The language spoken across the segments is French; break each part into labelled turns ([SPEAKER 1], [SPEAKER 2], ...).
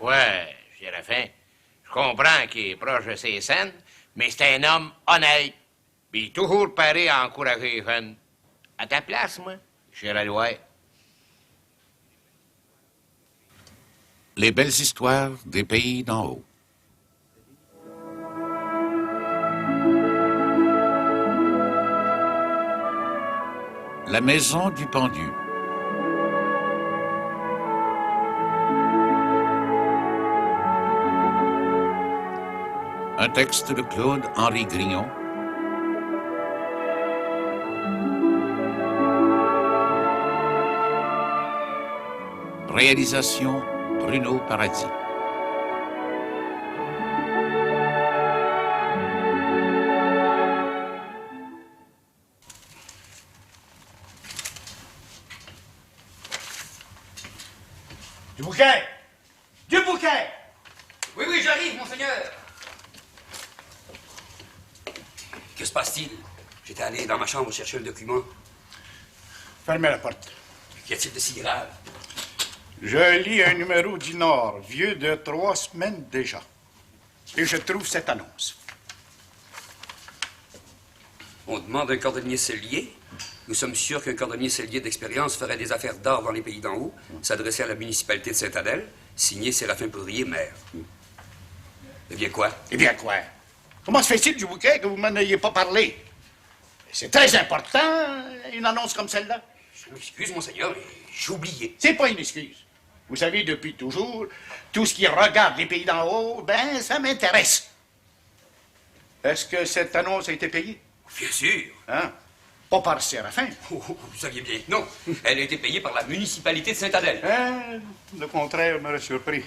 [SPEAKER 1] Ouais, Séraphin, je comprends qu'il est proche de ses scènes, mais c'est un homme honnête. Puis toujours paré à encourager les jeunes. À ta place, moi, j'irai loin.
[SPEAKER 2] Les belles histoires des pays d'en haut. La maison du pendu. Un texte de Claude-Henri Grignon. Réalisation Bruno Paradis.
[SPEAKER 3] Du bouquet! Du bouquet!
[SPEAKER 4] Oui, oui, j'arrive, monseigneur. Que se passe-t-il? J'étais allé dans ma chambre chercher un document.
[SPEAKER 3] Fermez la porte.
[SPEAKER 4] Qu'y a-t-il de si grave?
[SPEAKER 3] Je lis un numéro du Nord, vieux de 3 semaines déjà. Et je trouve cette annonce.
[SPEAKER 4] On demande un cordonnier sellier. Nous sommes sûrs qu'un cordonnier sellier d'expérience ferait des affaires d'or dans les pays d'en haut, s'adresser à la municipalité de Sainte-Adèle, signé Séraphin Poudrier, maire. Eh bien quoi?
[SPEAKER 3] Eh bien quoi? Comment se fait-il, du bouquet, que vous m'en ayez pas parlé? C'est très important, une annonce comme celle-là.
[SPEAKER 4] Je m'excuse, monseigneur, mais j'ai oublié.
[SPEAKER 3] C'est pas une excuse. Vous savez, depuis toujours, tout ce qui regarde les pays d'en haut, ben, ça m'intéresse. Est-ce que cette annonce a été payée?
[SPEAKER 4] Bien sûr.
[SPEAKER 3] Hein? Pas par Séraphin.
[SPEAKER 4] Oh, vous saviez bien que non. Elle a été payée par la municipalité de Sainte-Adèle.
[SPEAKER 3] Hein? Le contraire m'aurait surpris.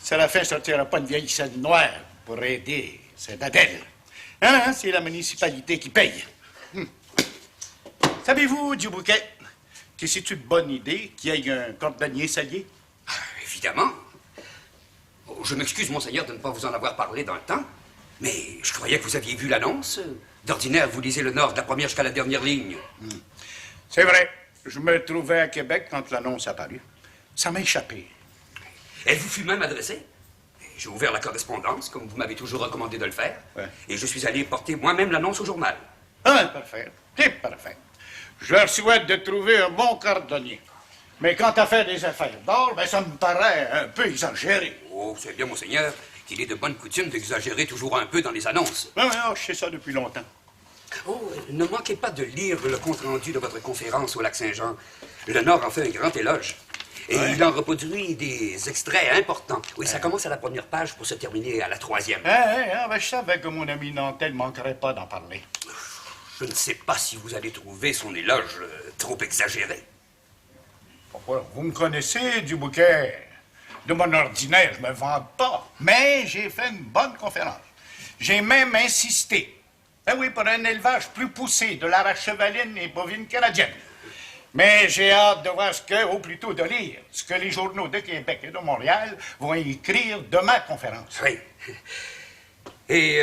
[SPEAKER 3] Séraphin ne sortira pas une vieille scène noire pour aider Sainte-Adèle. Hein? C'est la municipalité qui paye. Savez-vous, du bouquet, que c'est une bonne idée qu'il y ait un cordonnier sellier?
[SPEAKER 4] Évidemment. Oh, je m'excuse, monseigneur, de ne pas vous en avoir parlé dans le temps, mais je croyais que vous aviez vu l'annonce. D'ordinaire, vous lisez le Nord de la première jusqu'à la dernière ligne.
[SPEAKER 3] C'est vrai. Je me trouvais à Québec quand l'annonce apparut. Ça m'a échappé.
[SPEAKER 4] Elle vous fut même adressée. J'ai ouvert la correspondance, comme vous m'avez toujours recommandé de le faire, et je suis allé porter moi-même l'annonce au journal.
[SPEAKER 3] Ah, parfait. C'est parfait. Je leur souhaite de trouver un bon cordonnier. Mais quant à faire des affaires d'or, ben, ça me paraît un peu exagéré.
[SPEAKER 4] Oh, vous savez bien, monseigneur, qu'il est de bonne coutume d'exagérer toujours un peu dans les annonces.
[SPEAKER 3] Oui, je sais ça depuis longtemps.
[SPEAKER 4] Oh, ne manquez pas de lire le compte-rendu de votre conférence au Lac-Saint-Jean. Le Nord en fait un grand éloge. Et il en reproduit des extraits importants. Oui, ça commence à la première page pour se terminer à la 3e.
[SPEAKER 3] Ben, je savais que mon ami Nantel ne manquerait pas d'en parler.
[SPEAKER 4] Je ne sais pas si vous allez trouver son éloge trop exagéré.
[SPEAKER 3] Vous me connaissez, du bouquet. De mon ordinaire, je me vante pas. Mais j'ai fait une bonne conférence. J'ai même insisté. Ben oui, pour un élevage plus poussé de la race chevaline et bovine canadienne. Mais j'ai hâte de voir ou plutôt de lire, ce que les journaux de Québec et de Montréal vont écrire de ma conférence.
[SPEAKER 4] Oui. Et,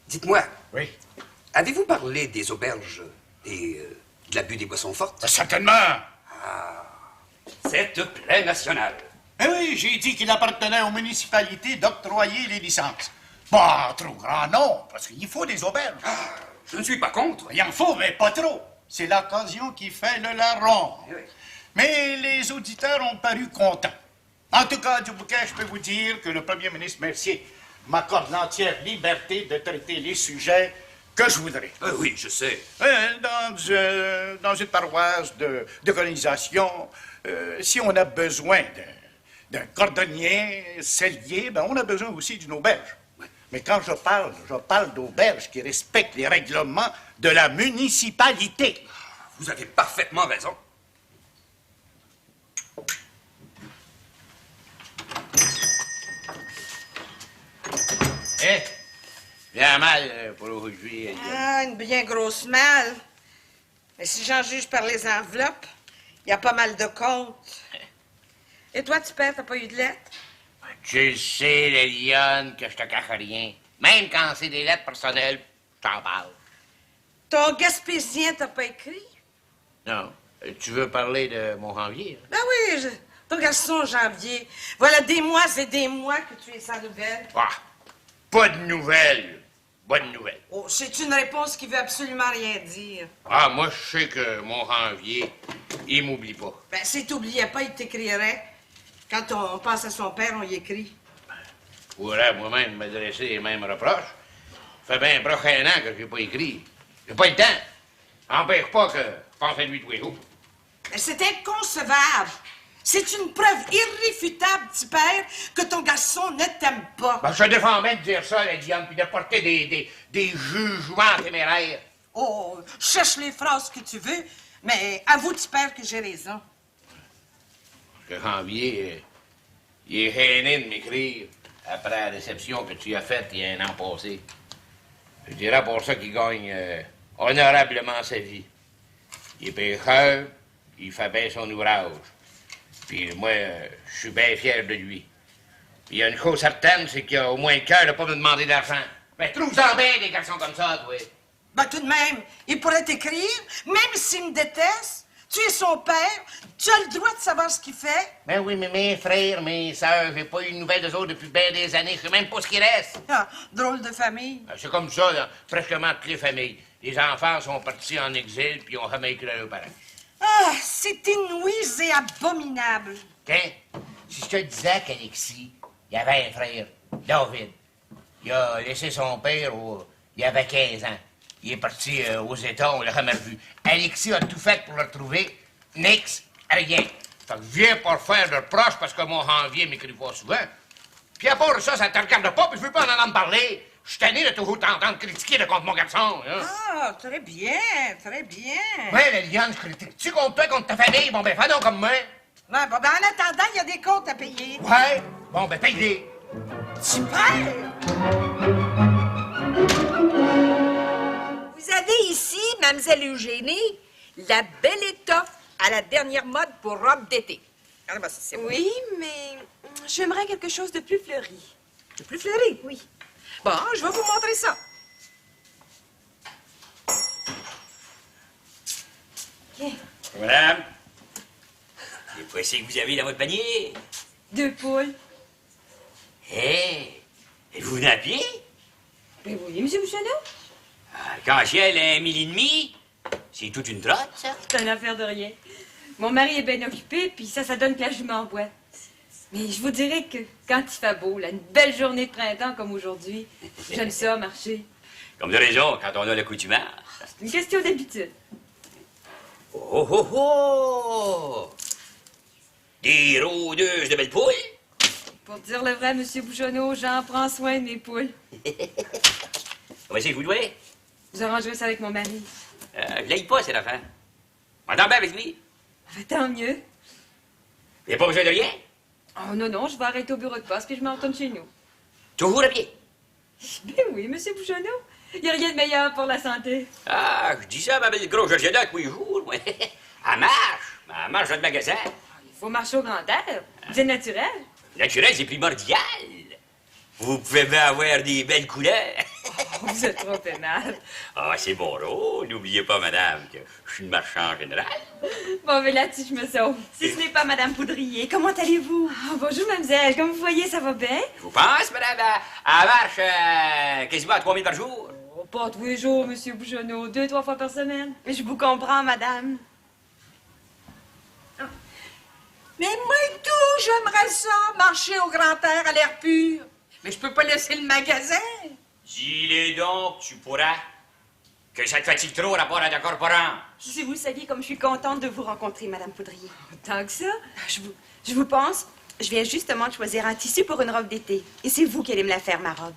[SPEAKER 4] dites-moi.
[SPEAKER 3] Oui.
[SPEAKER 4] Avez-vous parlé des auberges et de l'abus des boissons fortes?
[SPEAKER 3] Certainement.
[SPEAKER 4] Ah, cette plaie nationale.
[SPEAKER 3] Eh oui, j'ai dit qu'il appartenait aux municipalités d'octroyer les licences. Pas trop grand, non, parce qu'il faut des auberges.
[SPEAKER 4] Ah, je ne suis pas contre.
[SPEAKER 3] Il en faut, mais pas trop. C'est l'occasion qui fait le larron.
[SPEAKER 4] Oui.
[SPEAKER 3] Mais les auditeurs ont paru contents. En tout cas, du bouquet, je peux vous dire que le premier ministre Mercier m'accorde l'entière liberté de traiter les sujets que je voudrais.
[SPEAKER 4] Oui, je sais.
[SPEAKER 3] Dans une paroisse de colonisation, si on a besoin d'un cordonnier sellier, ben on a besoin aussi d'une auberge. Mais quand je parle d'auberge qui respecte les règlements de la municipalité.
[SPEAKER 4] Vous avez parfaitement raison.
[SPEAKER 1] Bien mal pour aujourd'hui.
[SPEAKER 5] Ah, une bien grosse malle. Mais si j'en juge par les enveloppes, il y a pas mal de comptes. Et toi, tu pères, t'as pas eu de lettres?
[SPEAKER 1] Tu sais, les lionnes, que je te cache rien. Même quand c'est des lettres personnelles, je t'en parle.
[SPEAKER 5] Ton Gaspésien t'a pas écrit?
[SPEAKER 1] Non. Tu veux parler de mon janvier?
[SPEAKER 5] Ben oui, Ton garçon, Janvier, voilà des mois et des mois que tu es sans nouvelles.
[SPEAKER 1] Ah, pas de nouvelles. Bonne nouvelle.
[SPEAKER 5] Oh, c'est une réponse qui veut absolument rien dire.
[SPEAKER 1] Ah, moi, je sais que mon Janvier, il m'oublie pas.
[SPEAKER 5] Ben, s'il t'oubliait pas, il t'écrirait. Quand on pense à son père, on y écrit.
[SPEAKER 1] Je pourrais moi-même m'adresser les mêmes reproches. Ça fait bien proche un an que j'ai pas écrit. J'ai pas le temps. Empêche pas que je pense à lui tous les jours.
[SPEAKER 5] Mais c'est inconcevable. C'est une preuve irréfutable, petit père, que ton garçon ne t'aime pas.
[SPEAKER 1] Ben, je te défends bien de dire ça, la Diane, puis de porter des jugements téméraires.
[SPEAKER 5] Oh, cherche les phrases que tu veux, mais avoue, petit père, que j'ai raison.
[SPEAKER 1] Parce que Janvier, il est gêné de m'écrire après la réception que tu as faite il y a un an passé. Je dirais pour ça qu'il gagne honorablement sa vie. Il est pêcheur, il fait bien son ouvrage. Puis moi, je suis bien fier de lui. Puis il y a une chose certaine, c'est qu'il a au moins le cœur de pas me demander d'argent. Mais trouve-en bien des garçons comme ça, toi.
[SPEAKER 5] Ben, tout de même, il pourrait t'écrire, même s'il me déteste. Tu es son père, tu as le droit de savoir ce qu'il fait.
[SPEAKER 1] Ben oui, mais mes frères, mes sœurs, j'ai pas eu de nouvelles d'eux autres depuis bien des années. Je sais même pas ce qui reste.
[SPEAKER 5] Ah, drôle de famille.
[SPEAKER 1] C'est comme ça dans presque toutes les familles. Les enfants sont partis en exil, puis ont jamais écrit à leurs parents.
[SPEAKER 5] Ah, c'est inouï et abominable.
[SPEAKER 1] Tiens, si je te disais qu'Alexis, il avait un frère, David. Il a laissé son père, il avait 15 ans. Il est parti aux États, on l'a jamais revu. Alexis a tout fait pour le retrouver. Nix, rien. Fait que viens pas faire de reproches parce que mon Janvier m'écrit pas souvent. Puis à part ça, ça te regarde pas, puis je veux pas en entendre parler. Je suis tanné de toujours t'entendre critiquer de contre mon garçon. Hein?
[SPEAKER 5] Ah, très bien, très bien.
[SPEAKER 1] Ouais, la Liliane, je critique-tu contre toi, contre ta famille? Bon, ben, fais donc comme moi.
[SPEAKER 5] Ouais, bon, ben, en attendant, il y a des comptes à payer.
[SPEAKER 1] Ouais? Bon, ben, paye-les.
[SPEAKER 5] Super!
[SPEAKER 6] Vous avez ici, Mademoiselle Eugénie, la belle étoffe à la dernière mode pour robe d'été. Regardez-moi ça, c'est beau.
[SPEAKER 7] Oui, mais j'aimerais quelque chose de plus fleuri.
[SPEAKER 6] C'est plus fleuri.
[SPEAKER 7] Oui.
[SPEAKER 6] Bon, je vais vous montrer ça.
[SPEAKER 7] Tiens,
[SPEAKER 4] Madame, c'est pas ce que vous avez dans votre panier?
[SPEAKER 7] 2 poules.
[SPEAKER 4] Hé, vous venez à pied?
[SPEAKER 7] Ben oui, monsieur Bouchonneau.
[SPEAKER 4] Quand ciel est 1 mille et demi, c'est toute une trotte, ça.
[SPEAKER 7] C'est une affaire de rien. Mon mari est bien occupé, puis ça donne que la jument boit. Mais je vous dirais que quand il fait beau, là, une belle journée de printemps comme aujourd'hui, j'aime ça, marcher.
[SPEAKER 4] Comme de raison, quand on a l'accoutumance.
[SPEAKER 7] C'est une question d'habitude.
[SPEAKER 4] Oh, oh, oh! Des rôdeuses de belles poules?
[SPEAKER 7] Pour dire le vrai, monsieur Bouchonneau, j'en prends soin de mes poules.
[SPEAKER 4] Comment c'est que vous dois?
[SPEAKER 7] Vous arrangerez ça avec mon mari.
[SPEAKER 4] Je l'aille pas, cette affaire. M'entends bien avec lui?
[SPEAKER 7] Ben, tant mieux.
[SPEAKER 4] Il n'y a pas besoin de rien?
[SPEAKER 7] Oh non, non, je vais arrêter au bureau de poste, puis je m'en retourne chez nous.
[SPEAKER 4] Toujours à pied?
[SPEAKER 7] Ben oui, monsieur Bouchonneau. Il n'y a rien de meilleur pour la santé.
[SPEAKER 4] Ah, je dis ça à ma belle grosse Georgiana tous les jours, moi. Elle marche dans le magasin.
[SPEAKER 7] Il faut marcher au grand air. C'est naturel.
[SPEAKER 4] Naturel, c'est primordial. Vous pouvez bien avoir des belles couleurs.
[SPEAKER 7] Vous êtes trop aimable.
[SPEAKER 4] Ah, c'est mon rôle. N'oubliez pas, madame, que je suis une marchand général.
[SPEAKER 7] Bon, mais là-dessus, je me sauve. Si ce n'est pas Madame Poudrier, comment allez-vous? Ah, bonjour, mademoiselle. Comme vous voyez, ça va bien?
[SPEAKER 4] Je vous pense, madame, elle marche quasiment à 3000 par jour.
[SPEAKER 7] Oh, pas tous les jours, monsieur Bouchonneau. 2-3 fois par semaine. Mais je vous comprends, madame.
[SPEAKER 5] Mais moi tout, j'aimerais ça, marcher au grand air à l'air pur. Mais je peux pas laisser le magasin.
[SPEAKER 4] Dis-le donc, tu pourras. Que ça te fatigue trop, rapport à ta corporant.
[SPEAKER 7] Si vous saviez comme je suis contente de vous rencontrer, Madame Poudrier. Tant que ça? Je vous pense. Je viens justement de choisir un tissu pour une robe d'été. Et c'est vous qui allez me la faire, ma robe.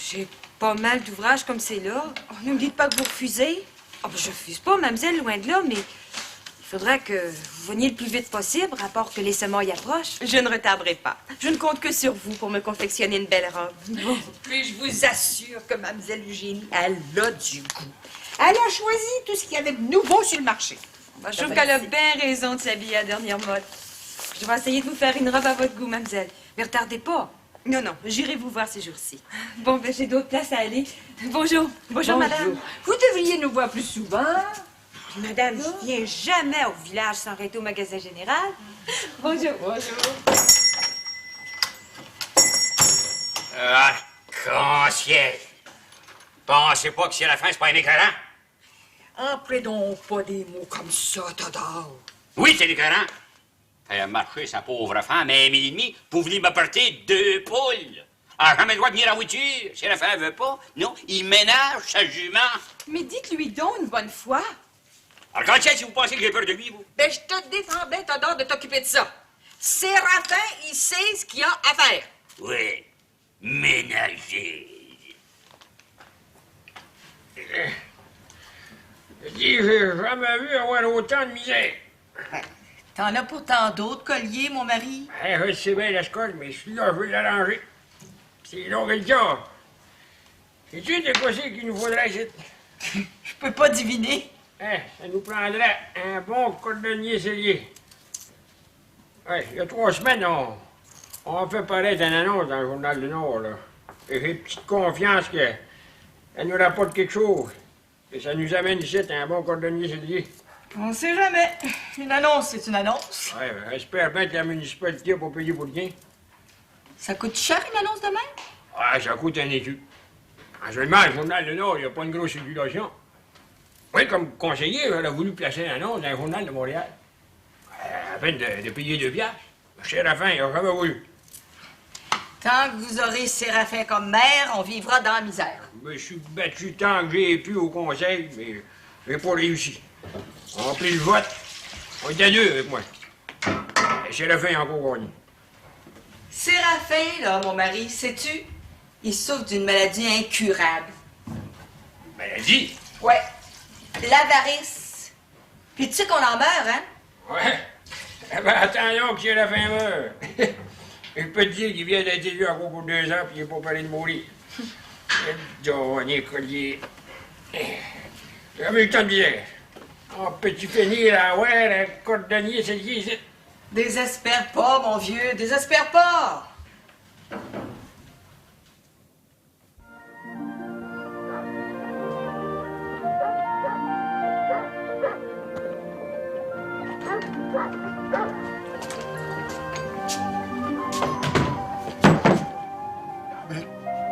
[SPEAKER 7] J'ai pas mal d'ouvrages comme c'est là. Oh, ne me dites pas que vous refusez. Oh, ben, je refuse pas, mademoiselle, loin de là, mais il faudra que vous veniez le plus vite possible, rapport que les semailles approchent. Je ne retarderai pas. Je ne compte que sur vous pour me confectionner une belle robe. Bon.
[SPEAKER 6] Puis je vous assure que Mademoiselle Eugénie, elle a du goût. Elle a choisi tout ce qu'il y avait de nouveau sur le marché.
[SPEAKER 7] Ben, je trouve qu'elle a bien raison de s'habiller à la dernière mode. Je vais essayer de vous faire une robe à votre goût, mademoiselle. Mais retardez pas.
[SPEAKER 6] Non, non, j'irai vous voir ces jours-ci.
[SPEAKER 7] Bon, ben j'ai d'autres places à aller. Bonjour. Bonjour, madame.
[SPEAKER 6] Vous devriez nous voir plus souvent.
[SPEAKER 7] Madame, je viens jamais au village sans arrêter au magasin général. Bonjour, bonjour.
[SPEAKER 8] Ah, concierge! Pensez pas que si à la fin, c'est pas un écœurant?
[SPEAKER 6] Empruez donc pas des mots comme ça, Todor.
[SPEAKER 8] Oui, c'est écœurant. Faire marcher sa pauvre femme à 1,5 pour venir m'apporter 2 poules. Elle n'a jamais le droit de venir à la voiture. Si la femme veut pas, non, il ménage sa jument.
[SPEAKER 7] Mais dites-lui donc une bonne fois.
[SPEAKER 8] Alors, concierge, si vous pensez que j'ai peur de lui, vous?
[SPEAKER 6] Ben, je te défendais, Todor, de t'occuper de ça. Séraphin, il sait ce qu'il y a à faire.
[SPEAKER 8] Oui, ménager.
[SPEAKER 9] Je dis, j'ai jamais vu avoir autant de misère.
[SPEAKER 10] T'en as pourtant d'autres colliers, mon mari?
[SPEAKER 9] Je sais bien la scolle, mais celui-là, je veux l'arranger. C'est long et le job. Sais-tu de quoi c'est qu'il nous faudrait ici?
[SPEAKER 10] Je peux pas deviner.
[SPEAKER 9] Hein, ça nous prendrait un bon cordonnier sellier. Ouais, il y a 3 semaines, on fait paraître une annonce dans le Journal du Nord, là. Et j'ai petite confiance que ça nous rapporte quelque chose. Et ça nous amène ici un bon cordonnier sellier.
[SPEAKER 10] On sait jamais. Une annonce, c'est une annonce.
[SPEAKER 9] Ouais, ben, j'espère bien que la municipalité n'a pas payé pour rien.
[SPEAKER 10] Ça coûte cher, une annonce de même?
[SPEAKER 9] Ah, ça coûte un écu. En seulement, le Journal du Nord, il n'y a pas une grosse circulation. Oui, comme conseiller, elle a voulu placer une annonce dans le Journal de Montréal. À peine de payer 2 piastres. Séraphin, il n'a jamais voulu.
[SPEAKER 10] Tant que vous aurez Séraphin comme maire, on vivra dans la misère.
[SPEAKER 9] Je me suis battu tant que j'ai pu au conseil, mais j'ai pas réussi. On a pris le vote. On était 2 avec moi. Et Séraphin a encore gagné.
[SPEAKER 10] Séraphin, là, mon mari, sais-tu, il souffre d'une maladie incurable.
[SPEAKER 9] Maladie?
[SPEAKER 10] Ouais. L'avarice. Puis tu sais qu'on en meurt, hein?
[SPEAKER 9] Ouais. Eh ben, attendons que Séraphin meure. Je peux te dire qu'il vient d'être élu encore pour 2 ans, puis il n'est pas parlé de mourir. Donné, collier. J'ai eu le temps de dire. Oh, peux-tu finir à voir un cordonnier sellier ici?
[SPEAKER 10] Désespère pas, mon vieux, désespère pas!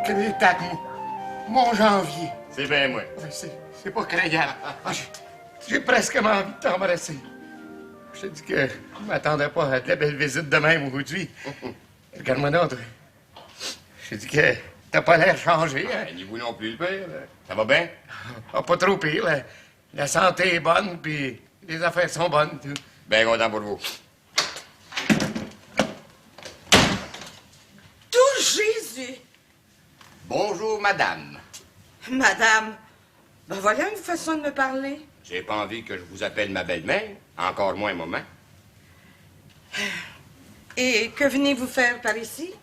[SPEAKER 3] Crétac, mon janvier.
[SPEAKER 8] C'est bien moi.
[SPEAKER 3] C'est pas croyable. J'ai presque envie de t'embrasser. Je te dis que je m'attendais pas à de la belle visite de même aujourd'hui. Regarde-moi donc. Je te dis que t'as pas l'air changé. Hein?
[SPEAKER 8] Ni vous non plus, le père. Ça va bien?
[SPEAKER 3] Ah, pas trop pire. La santé est bonne, puis les affaires sont bonnes. Tout.
[SPEAKER 8] Bien content pour vous.
[SPEAKER 5] Tout Jésus!
[SPEAKER 8] Bonjour, madame.
[SPEAKER 5] Madame, ben voilà une façon de me parler.
[SPEAKER 8] J'ai pas envie que je vous appelle ma belle-mère, encore moins maman.
[SPEAKER 5] Et que venez-vous faire par ici?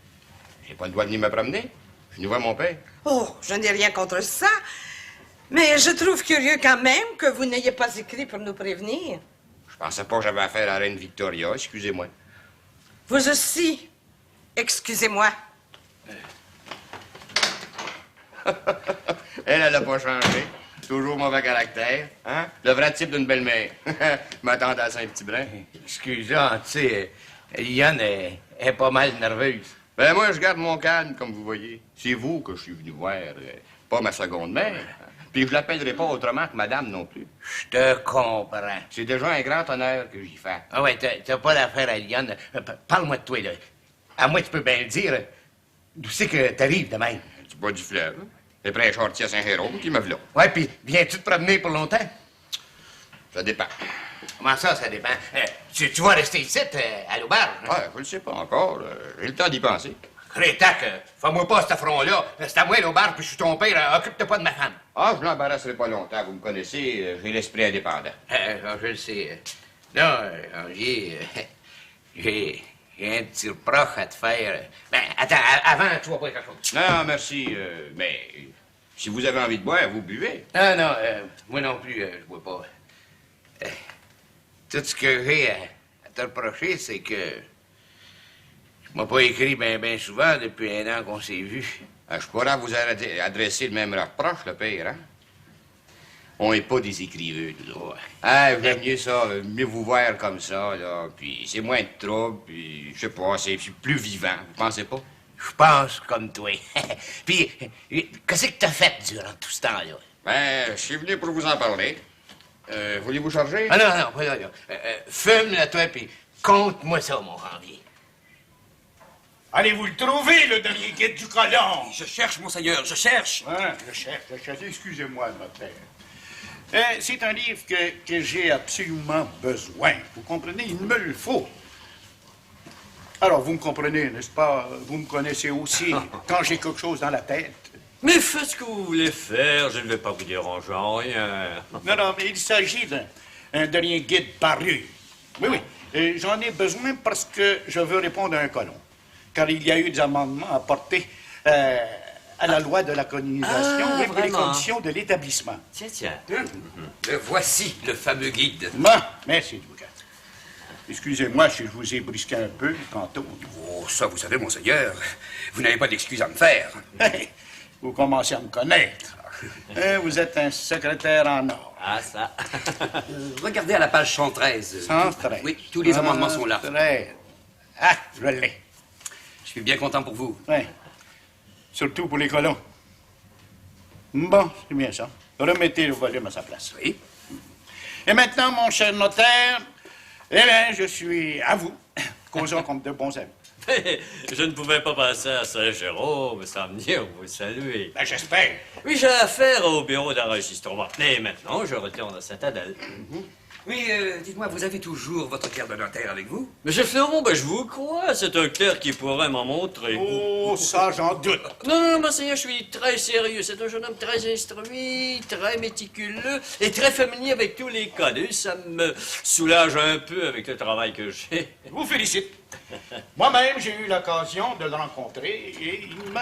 [SPEAKER 8] J'ai pas le droit de venir me promener. Je viens voir mon père.
[SPEAKER 5] Oh, je n'ai rien contre ça. Mais je trouve curieux quand même que vous n'ayez pas écrit pour nous prévenir.
[SPEAKER 8] Je pensais pas que j'avais affaire à la reine Victoria, excusez-moi.
[SPEAKER 5] Vous aussi. Excusez-moi.
[SPEAKER 8] Elle a pas changé. Toujours mauvais caractère, hein? Le vrai type d'une belle-mère. Je m'attendais à ça un petit brin.
[SPEAKER 1] Excusez-moi, tu sais, Lionne est pas mal nerveuse.
[SPEAKER 8] Ben moi, je garde mon calme, comme vous voyez. C'est vous que je suis venu voir, pas ma seconde mère. Puis je l'appellerai pas autrement que madame non plus.
[SPEAKER 1] Je te comprends.
[SPEAKER 8] C'est déjà un grand honneur que j'y fais.
[SPEAKER 1] Ah ouais, t'as pas d'affaire à Lionne. Parle-moi de toi, là. À moi, tu peux bien le dire. D'où c'est que t'arrives de même?
[SPEAKER 8] Du bas du fleuve. C'est près Chartier à Saint-Jérôme qui me v'là.
[SPEAKER 1] Ouais, puis viens-tu te promener pour longtemps?
[SPEAKER 8] Ça dépend.
[SPEAKER 1] Comment ça dépend? Tu vas rester ici, à l'auberge? Hein?
[SPEAKER 8] Ouais, je le sais pas encore. J'ai le temps d'y penser.
[SPEAKER 1] Crétac, fais-moi pas cet affront-là. C'est à moi l'auberge, puis je suis ton père. Occupe-toi pas de ma femme.
[SPEAKER 8] Ah, je l'embarrasserai pas longtemps. Vous me connaissez, j'ai l'esprit indépendant.
[SPEAKER 1] Je le sais. Non, j'ai un petit reproche à te faire. Ben, attends, avant, tu vas boire quelque chose.
[SPEAKER 8] Non, merci, mais si vous avez envie de boire, vous buvez.
[SPEAKER 1] Non, moi non plus, je bois pas. Tout ce que j'ai à te reprocher, c'est que je m'as pas écrit bien souvent depuis 1 an qu'on s'est vus.
[SPEAKER 8] Je pourrais vous adresser le même reproche, le père, hein? On n'est pas des écrivains, nous autres. Ah, j'aime mieux ça, mieux vous voir comme ça, là. Puis c'est moins de trouble, puis je sais pas, c'est plus vivant. Vous pensez pas?
[SPEAKER 1] Je pense comme toi. Puis, qu'est-ce que t'as fait durant tout ce temps-là?
[SPEAKER 8] Ben, je suis venu pour vous en parler. Voulez-vous charger?
[SPEAKER 1] Ah non, voilà. Fume, là, toi, puis compte-moi ça, mon Ranvier.
[SPEAKER 3] Allez-vous le trouver, le dernier guide du colon?
[SPEAKER 4] Je cherche, monseigneur, je cherche.
[SPEAKER 3] Hein, je cherche. Excusez-moi, notaire. C'est un livre que j'ai absolument besoin. Vous comprenez? Il me le faut. Alors, vous me comprenez, n'est-ce pas? Vous me connaissez aussi quand j'ai quelque chose dans la tête.
[SPEAKER 11] Mais faites ce que vous voulez faire, je ne vais pas vous déranger en rien.
[SPEAKER 3] Non, mais il s'agit d'un dernier guide paru. Oui. J'en ai besoin parce que je veux répondre à un colon. Car il y a eu des amendements apportés à la loi de la colonisation pour les conditions de l'établissement.
[SPEAKER 11] Tiens.
[SPEAKER 4] Le voici, le fameux guide.
[SPEAKER 3] Bon, merci, Ducat. Excusez-moi si je vous ai brisqué un peu tantôt.
[SPEAKER 4] Oh, ça, vous savez, monseigneur, vous n'avez pas d'excuse à me faire.
[SPEAKER 3] Vous commencez à me connaître. Vous êtes un secrétaire en or.
[SPEAKER 11] Ah, ça.
[SPEAKER 4] Regardez à la page 113.
[SPEAKER 3] 113.
[SPEAKER 4] Oui, tous les amendements sont là.
[SPEAKER 3] 113. Ah, je l'ai.
[SPEAKER 4] Je suis bien content pour vous.
[SPEAKER 3] Oui. Surtout pour les colons. Bon, c'est bien ça. Remettez le volume à sa place.
[SPEAKER 4] Oui.
[SPEAKER 3] Et maintenant, mon cher notaire, je suis à vous. Causons comme de bons amis.
[SPEAKER 11] Je ne pouvais pas passer à Saint-Jérôme sans venir vous saluer.
[SPEAKER 3] Ben, j'espère.
[SPEAKER 11] Oui, j'ai affaire au bureau d'enregistrement. Et maintenant, je retourne à Saint-Adèle.
[SPEAKER 4] Oui, dites-moi, vous avez toujours votre clerc de notaire avec vous?
[SPEAKER 11] Monsieur Fleuron, je vous crois, c'est un clerc qui pourrait m'en montrer.
[SPEAKER 3] Oh, ça, j'en doute.
[SPEAKER 11] Non, monseigneur, je suis très sérieux. C'est un jeune homme très instruit, très méticuleux et très familier avec tous les codus. Ça me soulage un peu avec le travail que j'ai.
[SPEAKER 3] Je vous félicite. Moi-même, j'ai eu l'occasion de le rencontrer et il m'a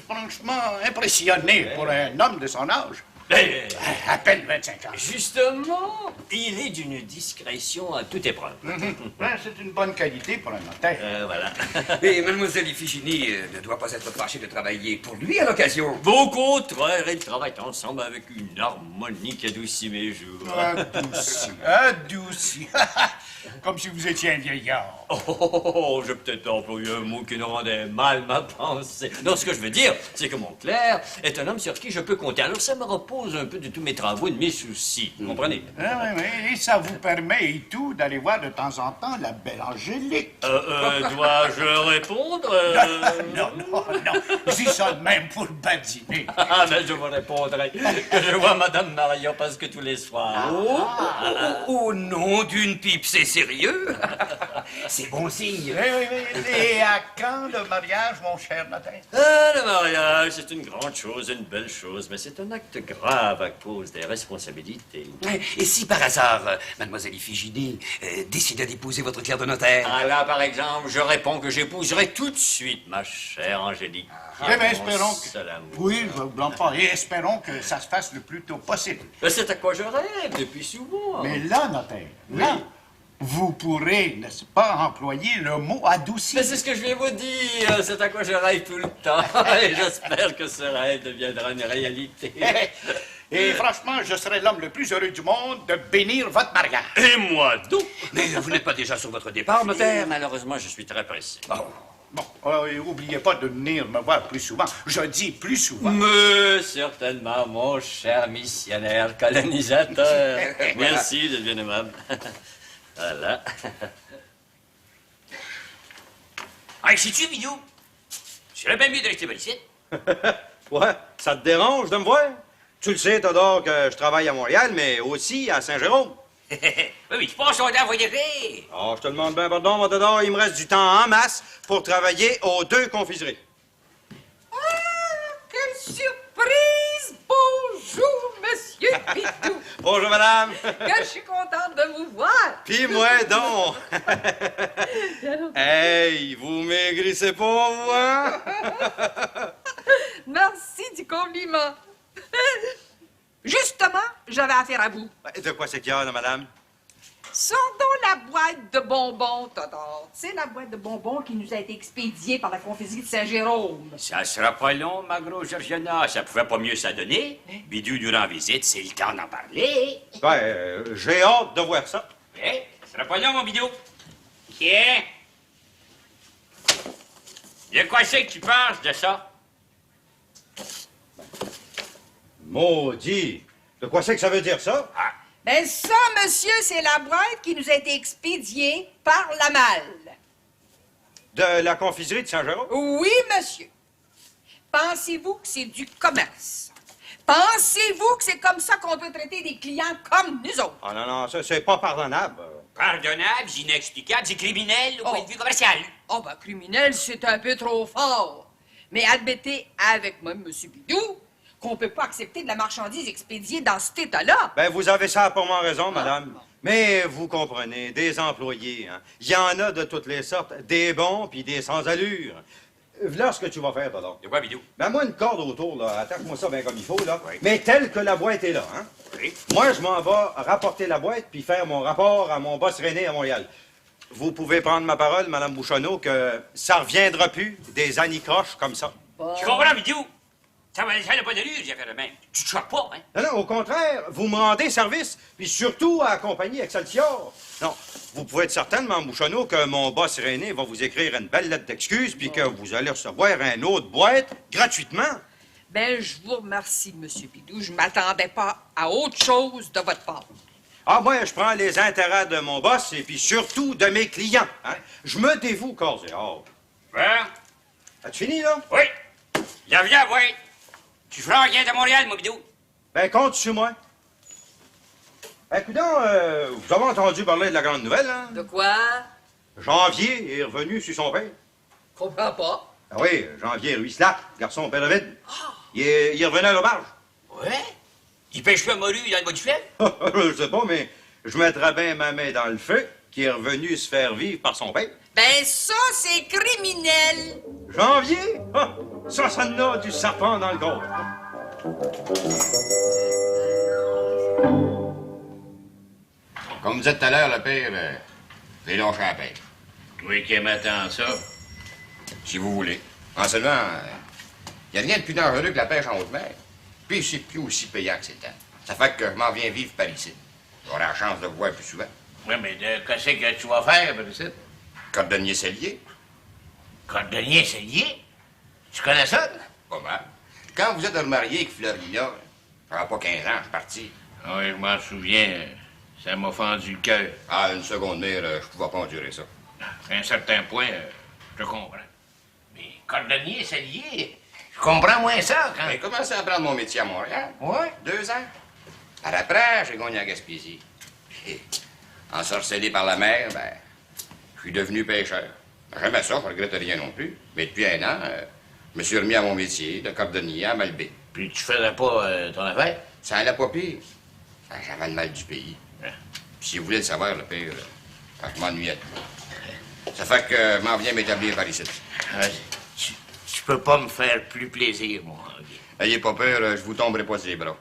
[SPEAKER 3] franchement impressionné pour un homme de son âge. À peine 25 ans.
[SPEAKER 11] Justement, il est d'une discrétion à toute épreuve.
[SPEAKER 3] C'est une bonne qualité pour un notaire.
[SPEAKER 11] Voilà.
[SPEAKER 4] Et mademoiselle Iphigénie ne doit pas être fâchée de travailler pour lui à l'occasion.
[SPEAKER 11] Au contraire, ils travaillent ensemble avec une harmonie qui adoucit mes jours.
[SPEAKER 3] Adouci. Comme si vous étiez un vieillard.
[SPEAKER 11] Oh, j'ai peut-être employé un mot qui nous rendait mal ma pensée. Non, ce que je veux dire, c'est que mon clerc est un homme sur qui je peux compter. Alors ça me repose un peu de tous mes travaux et de mes soucis. Vous comprenez?
[SPEAKER 3] Oui, et ça vous permet et tout d'aller voir de temps en temps la belle Angélique.
[SPEAKER 11] Dois-je répondre?
[SPEAKER 3] Non. Je dis ça de même pour le badiner.
[SPEAKER 11] Ah, mais je vous répondrai que je vois Madame Maria presque tous les soirs.
[SPEAKER 4] Au nom d'une pipe, c'est sérieux? C'est bon signe.
[SPEAKER 3] Oui. Et à quand le mariage, mon cher notaire?
[SPEAKER 11] Le mariage, c'est une grande chose, une belle chose, mais c'est un acte grave à cause des responsabilités.
[SPEAKER 4] Et si par hasard, mademoiselle Iphigénie décidait d'épouser votre clerc de notaire?
[SPEAKER 11] Ah là, par exemple, je réponds que j'épouserai tout de suite ma chère Angélique.
[SPEAKER 3] Eh bien, espérons que...
[SPEAKER 11] Seul amour.
[SPEAKER 3] Oui, je ne blâme pas. Et espérons que ça se fasse le plus tôt possible.
[SPEAKER 11] C'est à quoi je rêve depuis souvent.
[SPEAKER 3] Mais là, notaire, là, vous pourrez, n'est-ce pas, employer le mot adouci.
[SPEAKER 11] Mais c'est ce que je viens vous dire. C'est à quoi je rêve tout le temps. Et j'espère que ce rêve deviendra une réalité.
[SPEAKER 3] Et franchement, je serai l'homme le plus heureux du monde de bénir votre mariage.
[SPEAKER 11] Et moi donc?
[SPEAKER 4] Mais vous n'êtes pas déjà sur votre départ, notaire?
[SPEAKER 11] Malheureusement, je suis très pressé.
[SPEAKER 3] Bon, n'oubliez pas de venir me voir plus souvent. Je dis plus souvent.
[SPEAKER 11] Mais certainement, mon cher missionnaire colonisateur. Merci d'être bien aimable. Voilà.
[SPEAKER 8] Ah, sais-tu, Vidou? C'est bien mieux de rester ici.
[SPEAKER 12] Ouais, ça te dérange de me voir? Tu le sais, Théodore, que je travaille à Montréal, mais aussi à Saint-Jérôme.
[SPEAKER 8] Oui, tu passes ton temps à voyager.
[SPEAKER 12] Oh, je te demande bien pardon, mon Théodore, il me reste du temps en masse pour travailler aux 2 confiseries.
[SPEAKER 6] Ah, quelle surprise! Bonjour, monsieur Pitou.
[SPEAKER 12] Bonjour, madame.
[SPEAKER 6] Que je suis contente de vous voir.
[SPEAKER 12] Puis moi donc. Hey, vous maigrissez pas, vous, hein?
[SPEAKER 6] Merci du compliment. Justement, j'avais affaire à vous.
[SPEAKER 12] De quoi c'est qu'il y a, là, madame?
[SPEAKER 6] Sors donc la boîte de bonbons, Todor.
[SPEAKER 10] C'est la boîte de bonbons qui nous a été expédiée par la confiserie de Saint-Jérôme.
[SPEAKER 8] Ça sera pas long, ma grosse Georgiana. Ça pouvait pas mieux s'adonner. Bidou nous rend visite, c'est le temps d'en parler.
[SPEAKER 12] J'ai hâte de voir ça.
[SPEAKER 8] Oui, ça sera pas long, mon Bidou. Tiens. De quoi c'est que tu penses de ça?
[SPEAKER 12] Maudit! De quoi c'est que ça veut dire, ça?
[SPEAKER 6] Ben ça, monsieur, c'est la boîte qui nous a été expédiée par la malle.
[SPEAKER 12] De la confiserie de Saint-Jérôme?
[SPEAKER 6] Oui, monsieur. Pensez-vous que c'est du commerce? Pensez-vous que c'est comme ça qu'on peut traiter des clients comme nous autres?
[SPEAKER 12] Ah non, ça, c'est pas pardonnable.
[SPEAKER 8] Pardonnable, inexplicable, c'est criminel au point de vue commercial.
[SPEAKER 6] Oh, ben, criminel, c'est un peu trop fort. Mais admettez avec moi, monsieur Bidou, qu'on peut pas accepter de la marchandise expédiée dans cet état-là.
[SPEAKER 12] Ben, vous avez ça pour mon raison, madame. Mais vous comprenez, des employés, hein. Il y en a de toutes les sortes, des bons puis des sans allure. Voilà ce que tu vas faire, pardon.
[SPEAKER 8] De quoi, Bidou?
[SPEAKER 12] Ben, moi, une corde autour, là. Attaque-moi ça bien comme il faut, là.
[SPEAKER 8] Oui.
[SPEAKER 12] Mais telle que la boîte est là, hein.
[SPEAKER 8] Oui.
[SPEAKER 12] Moi, je m'en vais rapporter la boîte puis faire mon rapport à mon boss René à Montréal. Vous pouvez prendre ma parole, Madame Bouchonneau, que ça reviendra plus des anicroches comme ça.
[SPEAKER 8] Tu comprends, Bidou? Ça n'a pas d'allure, j'ai fait le même. Tu te choques pas, hein?
[SPEAKER 12] Non, au contraire, vous me rendez service, puis surtout à la compagnie Excelsior. Non, vous pouvez être certaine, Mme Bouchonneau, que mon boss René va vous écrire une belle lettre d'excuse, puis que vous allez recevoir un autre boîte gratuitement.
[SPEAKER 6] Ben, je vous remercie, monsieur Bidou. Je m'attendais pas à autre chose de votre part.
[SPEAKER 12] Ah, moi, je prends les intérêts de mon boss et puis surtout de mes clients. Hein? Je me dévoue corps et âme.
[SPEAKER 8] Hein?
[SPEAKER 12] As-tu fini, là?
[SPEAKER 8] Oui. Viens, ouais. Tu feras rien de Montréal, mon Bidou.
[SPEAKER 12] Ben, compte sur moi. Ben, coudonc, vous avez entendu parler de la grande nouvelle, hein?
[SPEAKER 6] De quoi?
[SPEAKER 12] Janvier est revenu sur son père.
[SPEAKER 6] Comprends pas.
[SPEAKER 12] Ah oui, Janvier Ruisselat, garçon père vide. Il est revenu à l'auberge.
[SPEAKER 8] Ouais? Il pêche plus à morue dans le bas du fleuve?
[SPEAKER 12] Je sais pas, mais je mettrais bien ma main dans le feu qui est revenu se faire vivre par son père.
[SPEAKER 6] Ben, ça, c'est criminel.
[SPEAKER 12] Janvier? Ah, ça en a du serpent dans le corps.
[SPEAKER 1] Comme vous disait tout à l'heure, le père, j'ai lâché la pêche. Oui, qui aime tant ça? Si vous voulez. En seulement, il n'y a rien de plus dangereux que la pêche en haute mer. Puis c'est plus aussi payant que c'était. Ça fait que je m'en viens vivre par ici. J'aurai la chance de vous voir plus souvent. Oui, mais qu'est-ce que tu vas faire par ici? Cordonnier cellier. Cordonnier cellier? Tu connais ça? Pas mal. Quand vous êtes remarié avec Florina, ça n'a pas 15 ans, je suis parti. Oui, je m'en souviens. Ça m'a fendu le cœur. Ah, une seconde, mère, je pouvais pas endurer ça. À un certain point, je comprends. Mais cordonnier cellier, je comprends moins ça quand... J'ai commencé à apprendre mon métier à Montréal. Oui? 2 ans. Par après, j'ai gagné à Gaspésie. Puis, ensorcelé par la mer, ben, je suis devenu pêcheur. J'aimais ça, je regrette rien non plus. Mais depuis 1 an, je me suis remis à mon métier de cordonnier à Malbaie. Puis tu faisais pas ton affaire? Ça allait pas pire. J'avais le mal du pays. Puis si vous voulez le savoir, le pire, je m'ennuyais. Ça fait que je m'en viens m'établir par ici. Tu peux pas me faire plus plaisir, moi. Ayez pas peur, je vous tomberai pas sur les bras.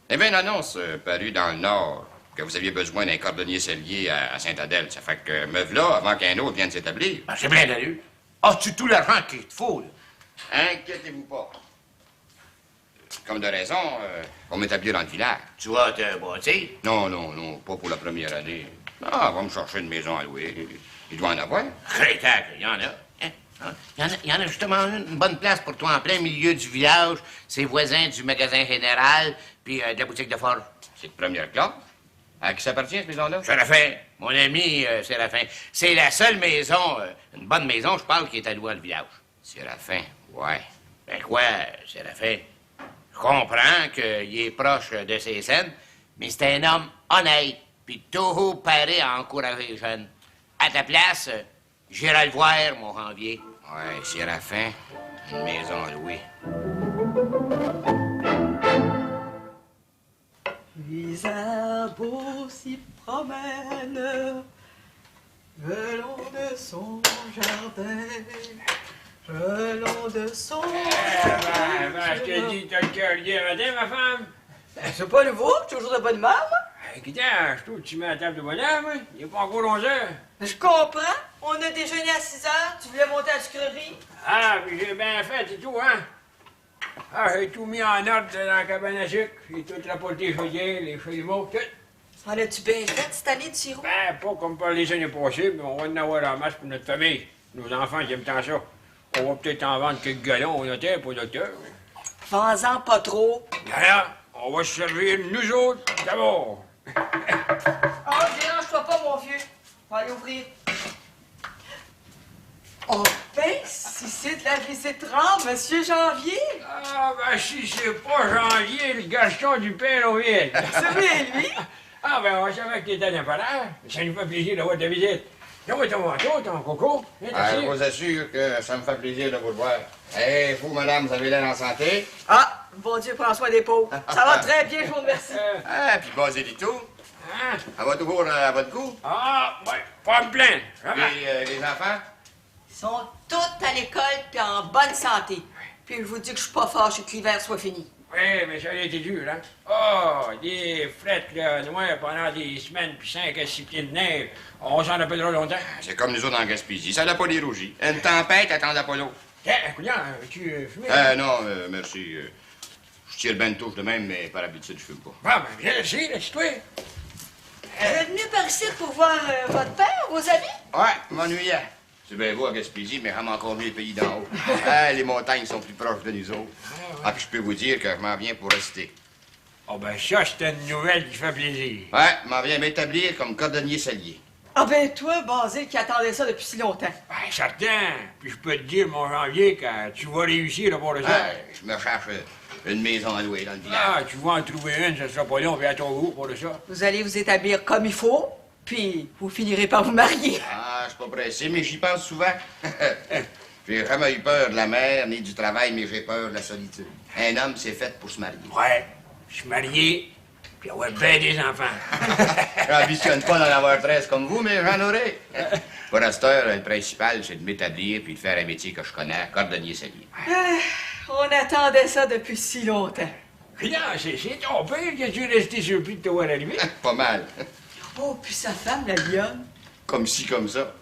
[SPEAKER 1] Il y avait une annonce parue dans le Nord que vous aviez besoin d'un cordonnier cellier à Sainte-Adèle. Ça fait que me v'là avant qu'un autre vienne s'établir. Ben, c'est bien d'allure. As-tu tout l'argent qu'il te faut, là? Inquiétez-vous pas. Comme de raison, on m'établir dans le village. Tu vas te bâtir? Non, pas pour la première année. Ah, on va me chercher une maison à louer. Il doit en avoir. Crétac, il y en a. Il y en a justement une bonne place pour toi en plein milieu du village. C'est voisin du magasin général, puis de la boutique de forge. C'est de première classe. À qui ça appartient, cette maison-là? Séraphin. Mon ami Séraphin. C'est la seule maison, une bonne maison, je parle, qui est à louer dans le village. Séraphin, ouais. Ben quoi, Séraphin? Je comprends qu'il est proche de ses scènes, mais c'est un homme honnête, puis tout paré à encourager les jeunes. À ta place, j'irai le voir, mon Janvier. Ouais, Séraphin, une maison à louer.
[SPEAKER 10] Puis un beau s'y promène le long de son jardin, le long de son
[SPEAKER 9] je te dis, t'as le cœur lié à matin, ma femme?
[SPEAKER 10] Ben, c'est pas nouveau, toujours de bonne humeur.
[SPEAKER 9] Écoutez, je trouve que tu mets à la table de bonhomme, hein. Il n'est pas encore 11 heures.
[SPEAKER 10] Je comprends. On a déjeuné à 6 heures. Tu voulais monter à la sucrerie?
[SPEAKER 9] Ah, puis j'ai bien fait et tout, hein. Ah, j'ai tout mis en ordre dans la cabane à sucre. J'ai tout rapporté les feuillets, les chalumeaux, tout.
[SPEAKER 10] En as-tu bien fait cette année de sirop?
[SPEAKER 9] Ben, pas comme par les années passées, mais on va en avoir en masse pour notre famille. Nos enfants, ils aiment tant ça. On va peut-être en vendre quelques gallons au notaire pour le docteur.
[SPEAKER 10] Vends-en pas trop.
[SPEAKER 9] Non, on va se servir nous autres d'abord.
[SPEAKER 10] Oh, dérange-toi pas, mon vieux. On va aller ouvrir. Oh, ben, si c'est de la visite rare, Monsieur Janvier.
[SPEAKER 9] Ah, ben, si c'est pas Janvier, le garçon du père au vide.
[SPEAKER 10] C'est bien lui.
[SPEAKER 9] Ah, ben, on savait que t'étais d'imparateur. Ça nous fait plaisir d'avoir ta visite. Donne-moi ton manteau, ton coco. Viens
[SPEAKER 1] Ah, je
[SPEAKER 9] t'asseoir.
[SPEAKER 1] vous assure que ça me fait plaisir de vous le voir. Eh, vous, madame, vous avez l'air en santé?
[SPEAKER 10] Ah, bon Dieu prend soin des pauvres. Ça va très bien, je vous remercie.
[SPEAKER 1] Ah, puis Basilito,
[SPEAKER 9] Hein?
[SPEAKER 1] elle va toujours à votre goût?
[SPEAKER 9] Ah, ouais, pas me plaindre.
[SPEAKER 1] Et les enfants?
[SPEAKER 10] Ils sont tous à l'école puis en bonne santé. Puis je vous dis que je suis pas fâché que l'hiver soit fini.
[SPEAKER 9] Oui, mais ça a été dur, hein? Oh, des frettes, là, noires pendant des semaines, puis 5 à 6 pieds de neige. On s'en rappellera longtemps.
[SPEAKER 1] C'est comme nous autres en Gaspésie, ça n'a pas les rougis. Une tempête attend l'Apollo.
[SPEAKER 9] Tiens, couillon, tu fumé?
[SPEAKER 1] Non, merci. Je tire ben de touche de même, mais par habitude, je fume pas.
[SPEAKER 9] Ah, ben, viens ici, laisse-toi.
[SPEAKER 10] Vous êtes venu par ici pour voir votre père, vos amis?
[SPEAKER 1] Ouais, m'ennuyais. C'est bien beau à Gaspésie, mais j'aime encore mieux le pays d'en haut. Ah, les montagnes sont plus proches de nous autres. Ah, puis je peux vous dire que je m'en viens pour rester.
[SPEAKER 9] Oh, ben, ça, c'est une nouvelle qui fait plaisir.
[SPEAKER 1] Ouais, je m'en viens m'établir comme cordonnier sellier.
[SPEAKER 10] Ah ben toi, Basile, qui attendait ça depuis si longtemps.
[SPEAKER 9] Ben, certain. Puis je peux te dire, mon Janvier, que tu vas réussir à voir ça.
[SPEAKER 1] Ouais, je me cherche une maison à louer dans le village.
[SPEAKER 9] Ah, tu vas en trouver une, ça sera pas long, puis à ton goût pour ça.
[SPEAKER 10] Vous allez vous établir comme il faut, puis vous finirez par vous marier.
[SPEAKER 1] Ah, je suis pas pressé, mais j'y pense souvent. J'ai jamais eu peur de la mer ni du travail, mais j'ai peur de la solitude. Un homme, c'est fait pour se marier.
[SPEAKER 9] Ouais, je suis marié, puis avoir bien des enfants.
[SPEAKER 1] J'ambitionne pas d'en avoir 13 comme vous, mais j'en aurai. Pour cette heure, le principal, c'est de m'établir puis de faire un métier que je connais, cordonnier sellier.
[SPEAKER 10] On attendait ça depuis si longtemps.
[SPEAKER 9] Rien, c'est ton père qui a-tu resté surpris de te voir arriver?
[SPEAKER 1] Pas mal.
[SPEAKER 10] Oh, puis sa femme, la lionne.
[SPEAKER 1] Comme ci, comme ça.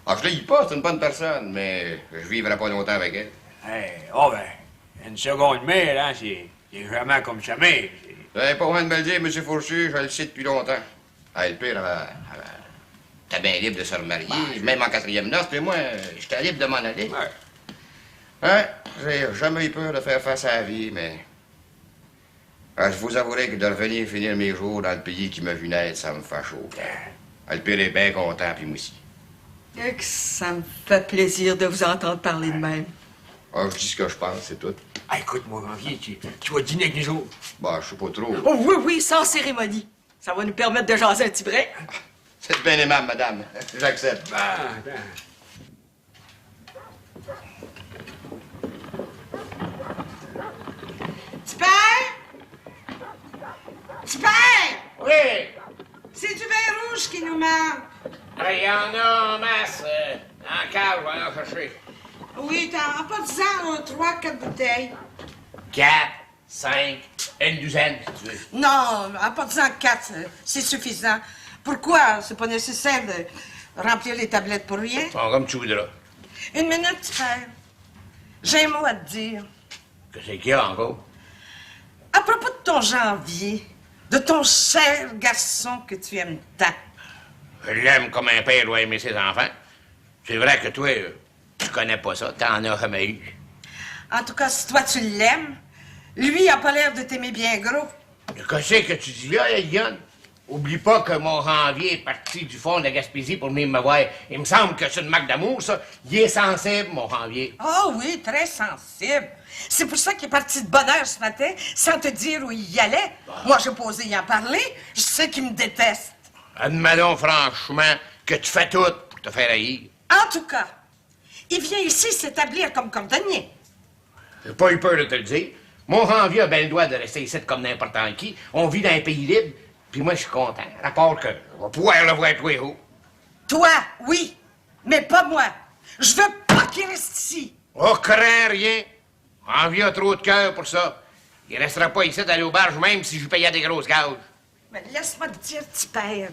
[SPEAKER 1] Ah, je l'ai pas, c'est une bonne personne, mais je vivrai pas longtemps avec elle.
[SPEAKER 9] Oh ben, une seconde mère, hein, c'est vraiment comme sa mère.
[SPEAKER 1] Vous avez pas besoin de me le dire, M. Fourchu, je le sais depuis longtemps. Ah, le pire, t'es bien libre de se remarier, même en 4e noce, puis moi, j'étais libre de m'en aller. Ouais, j'ai jamais eu peur de faire face à la vie, mais... Ah, je vous avouerai que de revenir finir mes jours dans le pays qui me vit naître, ça me fait chaud. Ah, le pire est bien content, puis moi aussi.
[SPEAKER 10] Et que ça me fait plaisir de vous entendre parler de même.
[SPEAKER 1] Ah, je dis ce que je pense, c'est tout.
[SPEAKER 9] Ah, écoute, mon Janvier, tu vas dîner avec nous autres.
[SPEAKER 1] Bah, je sais pas trop.
[SPEAKER 10] Oh oui, oui, sans cérémonie. Ça va nous permettre de jaser un petit break.
[SPEAKER 1] C'est bien aimable, madame. J'accepte.
[SPEAKER 5] Petit père? Petit père!
[SPEAKER 1] Oui!
[SPEAKER 5] C'est du vin rouge qui nous manque.
[SPEAKER 1] Il y en a en masse. En cave, on va en chercher.
[SPEAKER 5] Oui, en pas 3-4 bouteilles.
[SPEAKER 1] 4, 5, une douzaine, si tu veux.
[SPEAKER 5] Non, en pas 4, c'est suffisant. Pourquoi? C'est pas nécessaire de remplir les tablettes pour rien.
[SPEAKER 1] Bon, comme tu voudras.
[SPEAKER 5] Une minute, petit père. J'ai un mot à te dire.
[SPEAKER 1] Que c'est qu'il y a encore?
[SPEAKER 5] À propos de ton Janvier, de ton cher garçon que tu aimes tant.
[SPEAKER 1] Je l'aime comme un père doit aimer ses enfants. C'est vrai que toi, tu connais pas ça. T'en as jamais eu.
[SPEAKER 5] En tout cas, si toi tu l'aimes, lui a pas l'air de t'aimer bien gros.
[SPEAKER 1] Qu'est-ce que tu dis là, Eliane? Oublie pas que mon Janvier est parti du fond de la Gaspésie pour venir me voir. Il me semble que c'est une marque d'amour, ça. Il est sensible, mon Janvier.
[SPEAKER 5] Ah oui, très sensible. C'est pour ça qu'il est parti de bonne heure ce matin, sans te dire où il y allait. Moi, j'ai pas osé y en parler. Je sais qu'il me déteste.
[SPEAKER 1] Admets donc franchement que tu fais tout pour te faire haïr.
[SPEAKER 5] En tout cas, il vient ici s'établir comme cordonnier.
[SPEAKER 1] J'ai pas eu peur de te le dire. Mon Janvier a bien le droit de rester ici comme n'importe qui. On vit dans un pays libre, puis moi, je suis content. À part que je vais pouvoir le voir tous les jours.
[SPEAKER 5] Toi, oui, mais pas moi. Je veux pas qu'il reste ici.
[SPEAKER 1] Oh, crains rien. Janvier a trop de cœur pour ça. Il restera pas ici à l'auberge, même si je payais des grosses gages.
[SPEAKER 5] Mais laisse-moi te dire, petit père,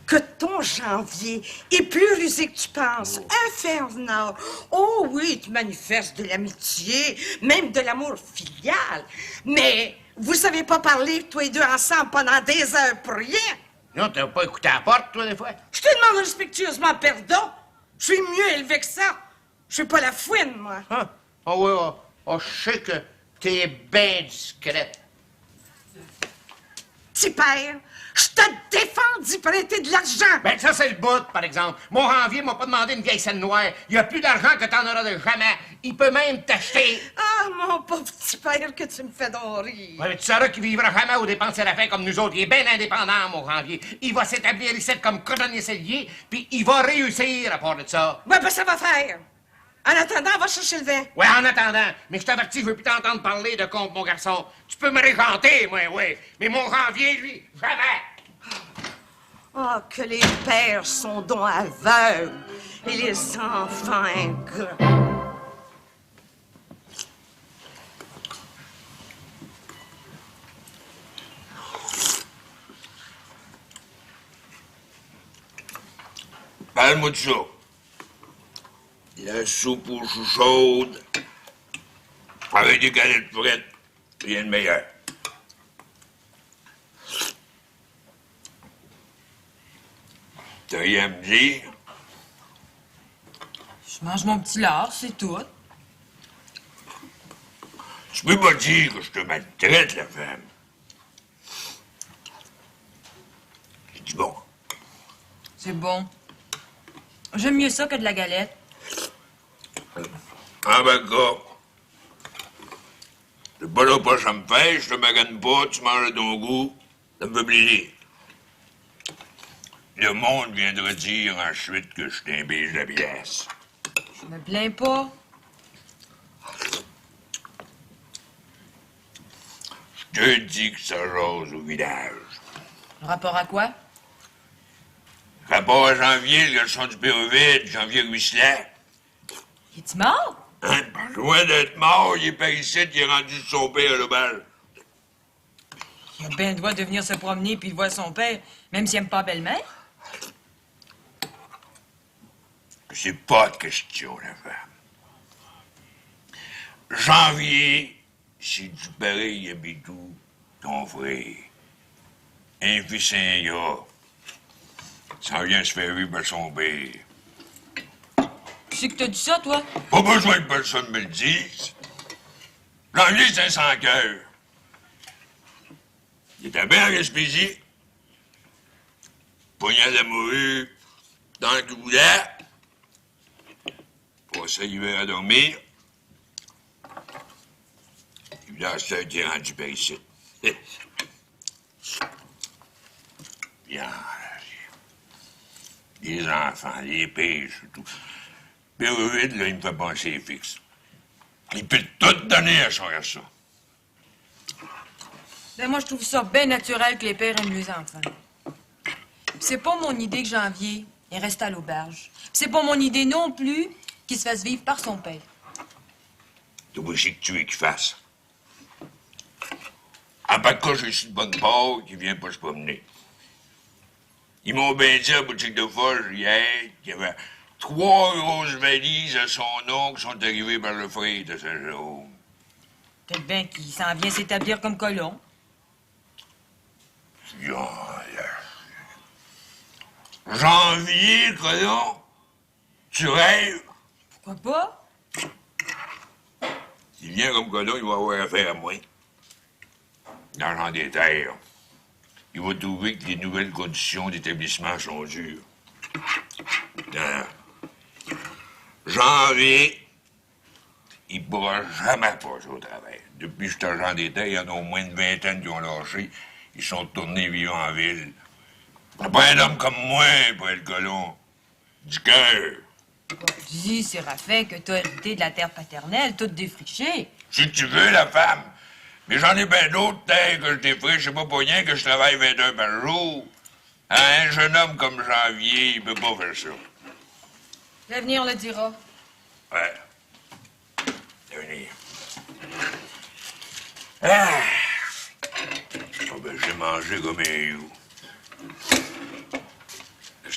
[SPEAKER 5] que ton Janvier est plus rusé que tu penses. Infernal. Oh oui, tu manifestes de l'amitié, même de l'amour filial. Mais vous savez pas parler, toi et deux, ensemble pendant des heures pour rien.
[SPEAKER 1] Non, t'as pas écouté à la porte, toi, des fois?
[SPEAKER 5] Je te demande respectueusement pardon. Je suis mieux élevé que ça. Je suis pas la fouine, moi.
[SPEAKER 1] Hein? Oh oui, je sais que t'es bien discrète.
[SPEAKER 5] Petit père, je te défends d'y prêter de l'argent.
[SPEAKER 1] Ben, ça, c'est le bout, par exemple. Mon Janvier m'a pas demandé une vieille scène noire. Il a plus d'argent que t'en auras de jamais. Il peut même t'acheter.
[SPEAKER 5] Ah, mon pauvre petit père, que tu me fais donc rire.
[SPEAKER 1] Ouais, mais tu sauras qu'il vivra jamais aux dépenses Séraphin comme nous autres. Il est bien indépendant, mon Janvier. Il va s'établir ici comme cordonnier cellier, puis il va réussir à part de ça.
[SPEAKER 5] Ouais, ben, ça va faire. En attendant, va chercher le vin.
[SPEAKER 1] Ouais, en attendant. Mais je t'avertis, je veux plus t'entendre parler de compte, mon garçon. Tu peux me régenter, moi, oui. Mais mon Janvier, lui, jamais.
[SPEAKER 5] Oh, que les pères sont donc aveugles et les enfants ingrats.
[SPEAKER 13] Parle-moi de ça. La soupe aux choux chaudes, avec des galettes frettes, rien de meilleur. T'as rien à me dire?
[SPEAKER 6] Je mange mon petit lard, c'est tout.
[SPEAKER 13] Tu peux pas dire que je te maltraite, la femme. C'est du bon.
[SPEAKER 6] C'est bon. J'aime mieux ça que de la galette.
[SPEAKER 13] Ah ben, gars. C'est pas là pas ça me fait, je te magane pas, tu manges à ton goût. Ça me fait plaisir. Le monde viendra dire ensuite que je t'imbige la pièce.
[SPEAKER 6] Je me plains pas.
[SPEAKER 13] Je te dis que ça jase au village.
[SPEAKER 6] Rapport à quoi?
[SPEAKER 13] Rapport à Janvier, le garçon du Pérovide, Janvier Ruisselet.
[SPEAKER 6] Es-tu mort?
[SPEAKER 13] Hein? Loin d'être mort, il est par ici, il est rendu de son père à l'auberge.
[SPEAKER 6] Il a bien le droit de venir se promener puis de voir son père, même s'il aime pas belle-mère.
[SPEAKER 13] C'est pas de question, la femme. Janvier, c'est du pareil à Bidou, ton frère. Un fils et un gars. Ça vient se faire vivre par son père.
[SPEAKER 6] Tu sais que t'as dit ça, toi?
[SPEAKER 13] Pas besoin que personne me le dise. Janvier, c'est un sans-cœur. Il était bien en Gaspésie. Poignard d'amoureux dans le goulet. Pour ça, il va à dormir. Il vient à ça, il est rendu par ici. Bien. Les enfants, les pêches, tout. Pérovide, là, il me fait penser fixe. Il peut tout donner à son garçon.
[SPEAKER 6] Ben, moi, je trouve ça bien naturel que les pères aiment les enfants. C'est pas mon idée que Janvier, il reste à l'auberge. C'est pas mon idée non plus qu'il se fasse vivre par son père.
[SPEAKER 13] Tu aussi que tu veux qu'il fasse. En pas de cas, j'ai su de bonne part qu'il vient pas se promener. Ils m'ont bien dit à la boutique de Foch hier qu'il y avait 3 grosses valises à son nom qui sont arrivées par le frère de Saint-Jérôme.
[SPEAKER 6] Peut-être bien qu'il s'en vient s'établir comme colon.
[SPEAKER 13] Janvier, colon? Tu rêves?
[SPEAKER 6] Pourquoi pas?
[SPEAKER 13] S'il vient comme colon, il va avoir affaire à moi. L'argent des terres. Il va trouver que les nouvelles conditions d'établissement sont dures. Non. Janvier, il ne pourra jamais passer au travail. Depuis que cet argent des terres, il y en a au moins une vingtaine qui ont lâché. Ils sont tournés vivants en ville. C'est pas un homme comme moi pour être colon. Du cœur.
[SPEAKER 6] Dis, Séraphin, que t'as hérité de la terre paternelle, toute défrichée.
[SPEAKER 13] Si tu veux, la femme. Mais j'en ai bien d'autres terres que je défriche. C'est pas pour rien que je travaille 20 heures par jour. Hein, un jeune homme comme Janvier, il peut pas faire ça.
[SPEAKER 6] L'avenir le dira.
[SPEAKER 13] Ouais. L'avenir. Ah! Oh ben, j'ai mangé comme un loup.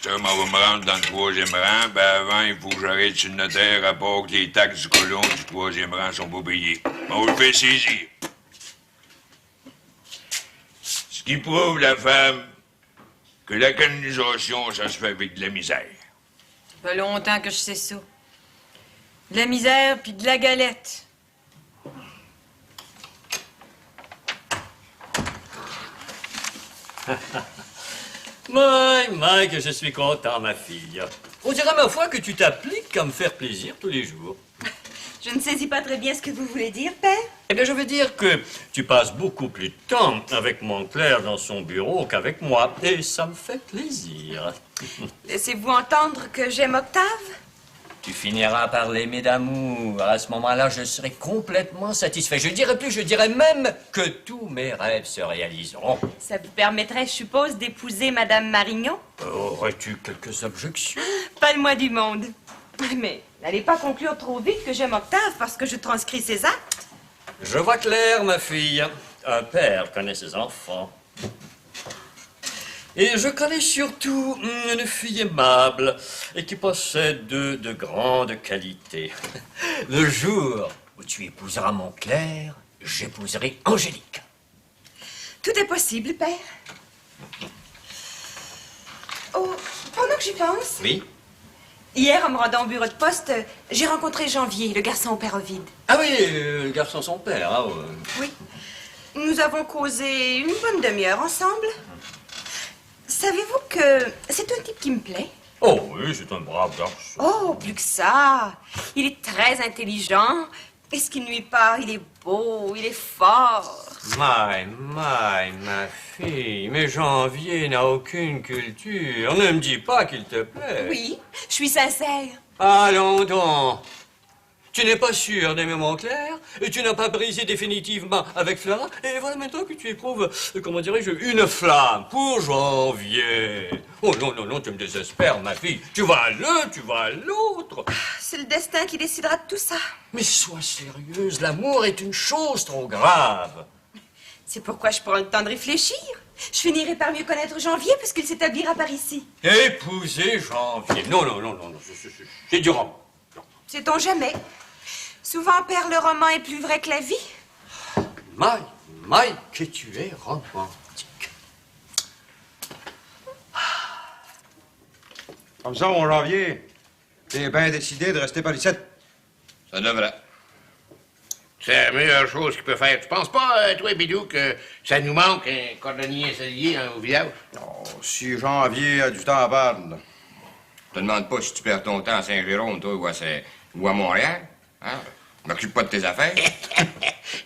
[SPEAKER 13] Je m'en vais me rendre dans le 3e rang, ben avant, il faut que j'arrête sur le notaire à part que les taxes du colon du 3e rang sont pas payées. On le fait saisir. Ce qui prouve, la femme, que la canonisation, ça se fait avec de la misère.
[SPEAKER 6] Ça fait longtemps que je sais ça. De la misère puis de la galette.
[SPEAKER 11] Que je suis content, ma fille. On dirait, ma foi, que tu t'appliques à me faire plaisir tous les jours.
[SPEAKER 7] Je ne saisis pas très bien ce que vous voulez dire, père.
[SPEAKER 11] Eh bien, je veux dire que tu passes beaucoup plus de temps avec Montclair dans son bureau qu'avec moi, et ça me fait plaisir.
[SPEAKER 7] Laissez-vous entendre que j'aime Octave?
[SPEAKER 11] Tu finiras par l'aimer d'amour. À ce moment-là, je serai complètement satisfait. Je dirais plus, je dirais même que tous mes rêves se réaliseront.
[SPEAKER 7] Ça vous permettrait, je suppose, d'épouser Madame Marignon?
[SPEAKER 11] Aurais-tu quelques objections?
[SPEAKER 7] Pas le moins du monde. Mais n'allez pas conclure trop vite que j'aime Octave parce que je transcris ses actes.
[SPEAKER 11] Je vois clair, ma fille. Un père connaît ses enfants. Et je connais surtout une fille aimable et qui possède de grandes qualités. Le jour où tu épouseras Montclair, j'épouserai Angélique.
[SPEAKER 7] Tout est possible, père. Oh, pendant que j'y pense...
[SPEAKER 11] Oui?
[SPEAKER 7] Hier, en me rendant au bureau de poste, j'ai rencontré Janvier, le garçon au père Ovide.
[SPEAKER 11] Ah oui, le garçon son père, ah ouais.
[SPEAKER 7] Oui. Nous avons causé une bonne demi-heure ensemble. Savez-vous que c'est un type qui me plaît?
[SPEAKER 11] Oh oui, c'est un brave garçon.
[SPEAKER 7] Oh, plus que ça. Il est très intelligent. Et ce qui ne nuit pas, il est beau, il est fort.
[SPEAKER 11] Ma fille, mais Janvier n'a aucune culture. Ne me dis pas qu'il te plaît.
[SPEAKER 7] Oui, je suis sincère.
[SPEAKER 11] Allons donc. Tu n'es pas sûr d'aimer Montclair et tu n'as pas brisé définitivement avec Flora. Et voilà maintenant que tu éprouves, comment dirais-je, une flamme pour Janvier. Oh non, non, non, tu me désespères, ma fille. Tu vas à l'un, tu vas à l'autre.
[SPEAKER 7] C'est le destin qui décidera de tout ça.
[SPEAKER 11] Mais sois sérieuse, l'amour est une chose trop grave.
[SPEAKER 7] C'est pourquoi je prends le temps de réfléchir. Je finirai par mieux connaître Janvier puisqu'il s'établira par ici.
[SPEAKER 11] Épouser Janvier. Non, non, non, non, non, c'est du roman.
[SPEAKER 7] Sait-on jamais? Souvent, père, le roman est plus vrai que la vie.
[SPEAKER 11] Mike, que tu es romantique.
[SPEAKER 12] Comme ça, mon Janvier, t'es bien décidé de rester par ici?
[SPEAKER 1] Ça devrait. C'est la meilleure chose qu'il peut faire. Tu penses pas, toi, Bidou, que ça nous manque un cordonnier incendié au village?
[SPEAKER 12] Non, si Janvier a du temps à perdre.
[SPEAKER 14] Je te demande pas si tu perds ton temps à Saint-Jérôme, toi, ou à Montréal. Hein? M'occupe pas de tes affaires.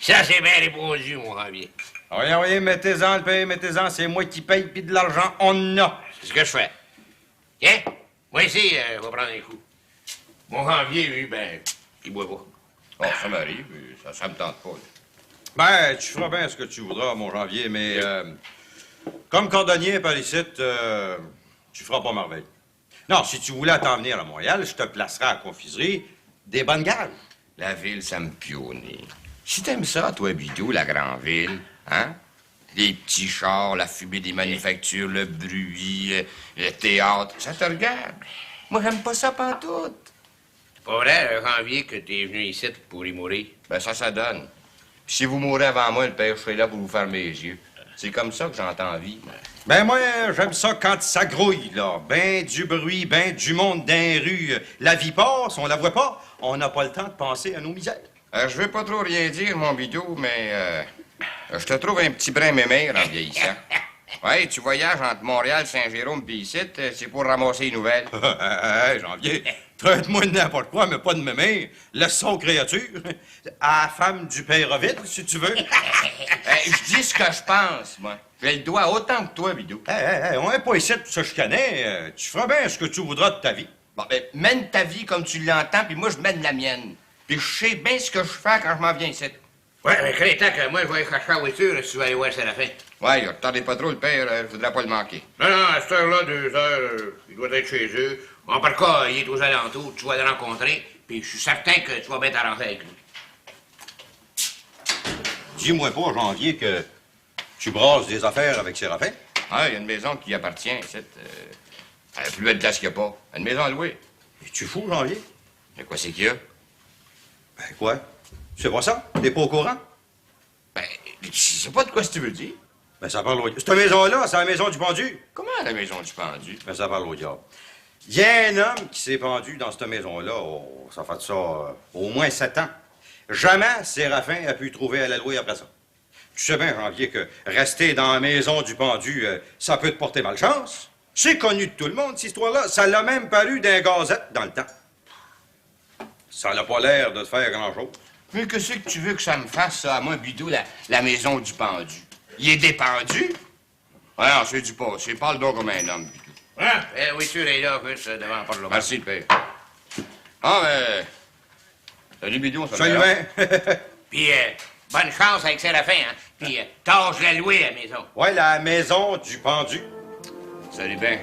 [SPEAKER 1] Ça, c'est bien répondu, mon Janvier.
[SPEAKER 12] Oui, mettez-en le paye, mettez-en. C'est moi qui paye, puis de l'argent, on en a.
[SPEAKER 1] C'est ce que je fais. Tiens, moi ici, je vais prendre un coup. Mon Janvier, lui, ben, il boit pas.
[SPEAKER 14] Oh, ça m'arrive, ça me tente pas.
[SPEAKER 12] Ben, tu feras bien ce que tu voudras, mon Janvier, mais comme cordonnier par ici, tu feras pas merveille. Non, si tu voulais t'en venir à Montréal, je te placerai à la confiserie des bonnes gages.
[SPEAKER 14] La ville, ça me pionne. Si t'aimes ça, toi, Bidou, la grande ville, hein? Les petits chars, la fumée des manufactures, le bruit, le théâtre, ça te regarde. Moi, j'aime pas ça pantoute.
[SPEAKER 1] C'est pas vrai, Janvier, que t'es venu ici pour y mourir?
[SPEAKER 14] Ben, ça donne. Puis si vous mourrez avant moi, le père, je serai là pour vous fermer les yeux. C'est comme ça que j'entends vivre.
[SPEAKER 12] Ben moi, j'aime ça quand ça grouille, là. Ben du bruit, ben du monde dans les rues. La vie passe, on la voit pas. On n'a pas le temps de penser à nos misères.
[SPEAKER 14] Je veux pas trop rien dire, mon Bidou, mais je te trouve un petit brin mémère en vieillissant. Ouais, tu voyages entre Montréal, Saint-Jérôme pis ici, c'est pour ramasser les nouvelles.
[SPEAKER 12] Hey, Janvier, traite-moi de n'importe quoi, mais pas de mémère. Laisse ça aux créatures. À la femme du père Ovide, si tu veux.
[SPEAKER 14] Je dis ce que je pense, moi. J'ai le doigt autant que toi, Bidou.
[SPEAKER 12] On est pas ici pour se chicaner. Tu feras bien ce que tu voudras de ta vie.
[SPEAKER 14] Bon, ben, mène ta vie comme tu l'entends, puis moi, je mène la mienne. Puis je sais bien ce que je fais quand je m'en viens ici.
[SPEAKER 1] Ouais, mais crétant que moi, je vais aller chercher la voiture si tu vas aller voir Séraphin.
[SPEAKER 14] Ouais, attendez pas trop, le père, je voudrais pas le manquer.
[SPEAKER 1] Non, non, à cette heure-là, 2 heures, il doit être chez eux. En par cas, il est aux alentours, tu vas le rencontrer, puis je suis certain que tu vas bien t'arranger avec lui.
[SPEAKER 12] Dis-moi pas, Janvier, que tu brasses des affaires avec Séraphin.
[SPEAKER 14] Ah, il y a une maison qui appartient, cette... elle a plus belle place qu'il n'y a pas. Une maison à louer.
[SPEAKER 12] Es-tu fou, Janvier?
[SPEAKER 14] Mais quoi c'est qu'il y a?
[SPEAKER 12] Ben, quoi? C'est pas ça? T'es pas au courant?
[SPEAKER 14] Ben, je sais pas de quoi tu veux dire.
[SPEAKER 12] Ben, ça parle au diable. Cette maison-là, c'est la maison du pendu.
[SPEAKER 14] Comment la maison du pendu?
[SPEAKER 12] Ben, ça parle au diable. Il y a un homme qui s'est pendu dans cette maison-là. Oh, ça fait ça au moins 7 ans. Jamais Séraphin a pu trouver à la louer après ça. Tu sais bien, Janvier, que rester dans la maison du pendu, ça peut te porter malchance. C'est connu de tout le monde, cette histoire-là. Ça l'a même paru d'un gazette dans le temps. Ça n'a pas l'air de te faire grand-chose.
[SPEAKER 14] Mais qu'est-ce que tu veux que ça me fasse, ça, à moi, Bidou, la maison du pendu? Il est dépendu? Ouais, non, c'est du passé. Parle donc comme un homme, Bidou.
[SPEAKER 1] Hein? Eh oui, tu es là, Chris, devant le Parlement.
[SPEAKER 14] Merci, le père. Ah, mais... Salut, Bidou, ça va
[SPEAKER 12] Salut,
[SPEAKER 14] bien?
[SPEAKER 1] Puis, bonne chance avec Séraphin, hein? Puis, tâche la louer à la maison.
[SPEAKER 12] Ouais, la maison du pendu.
[SPEAKER 14] Salut bien.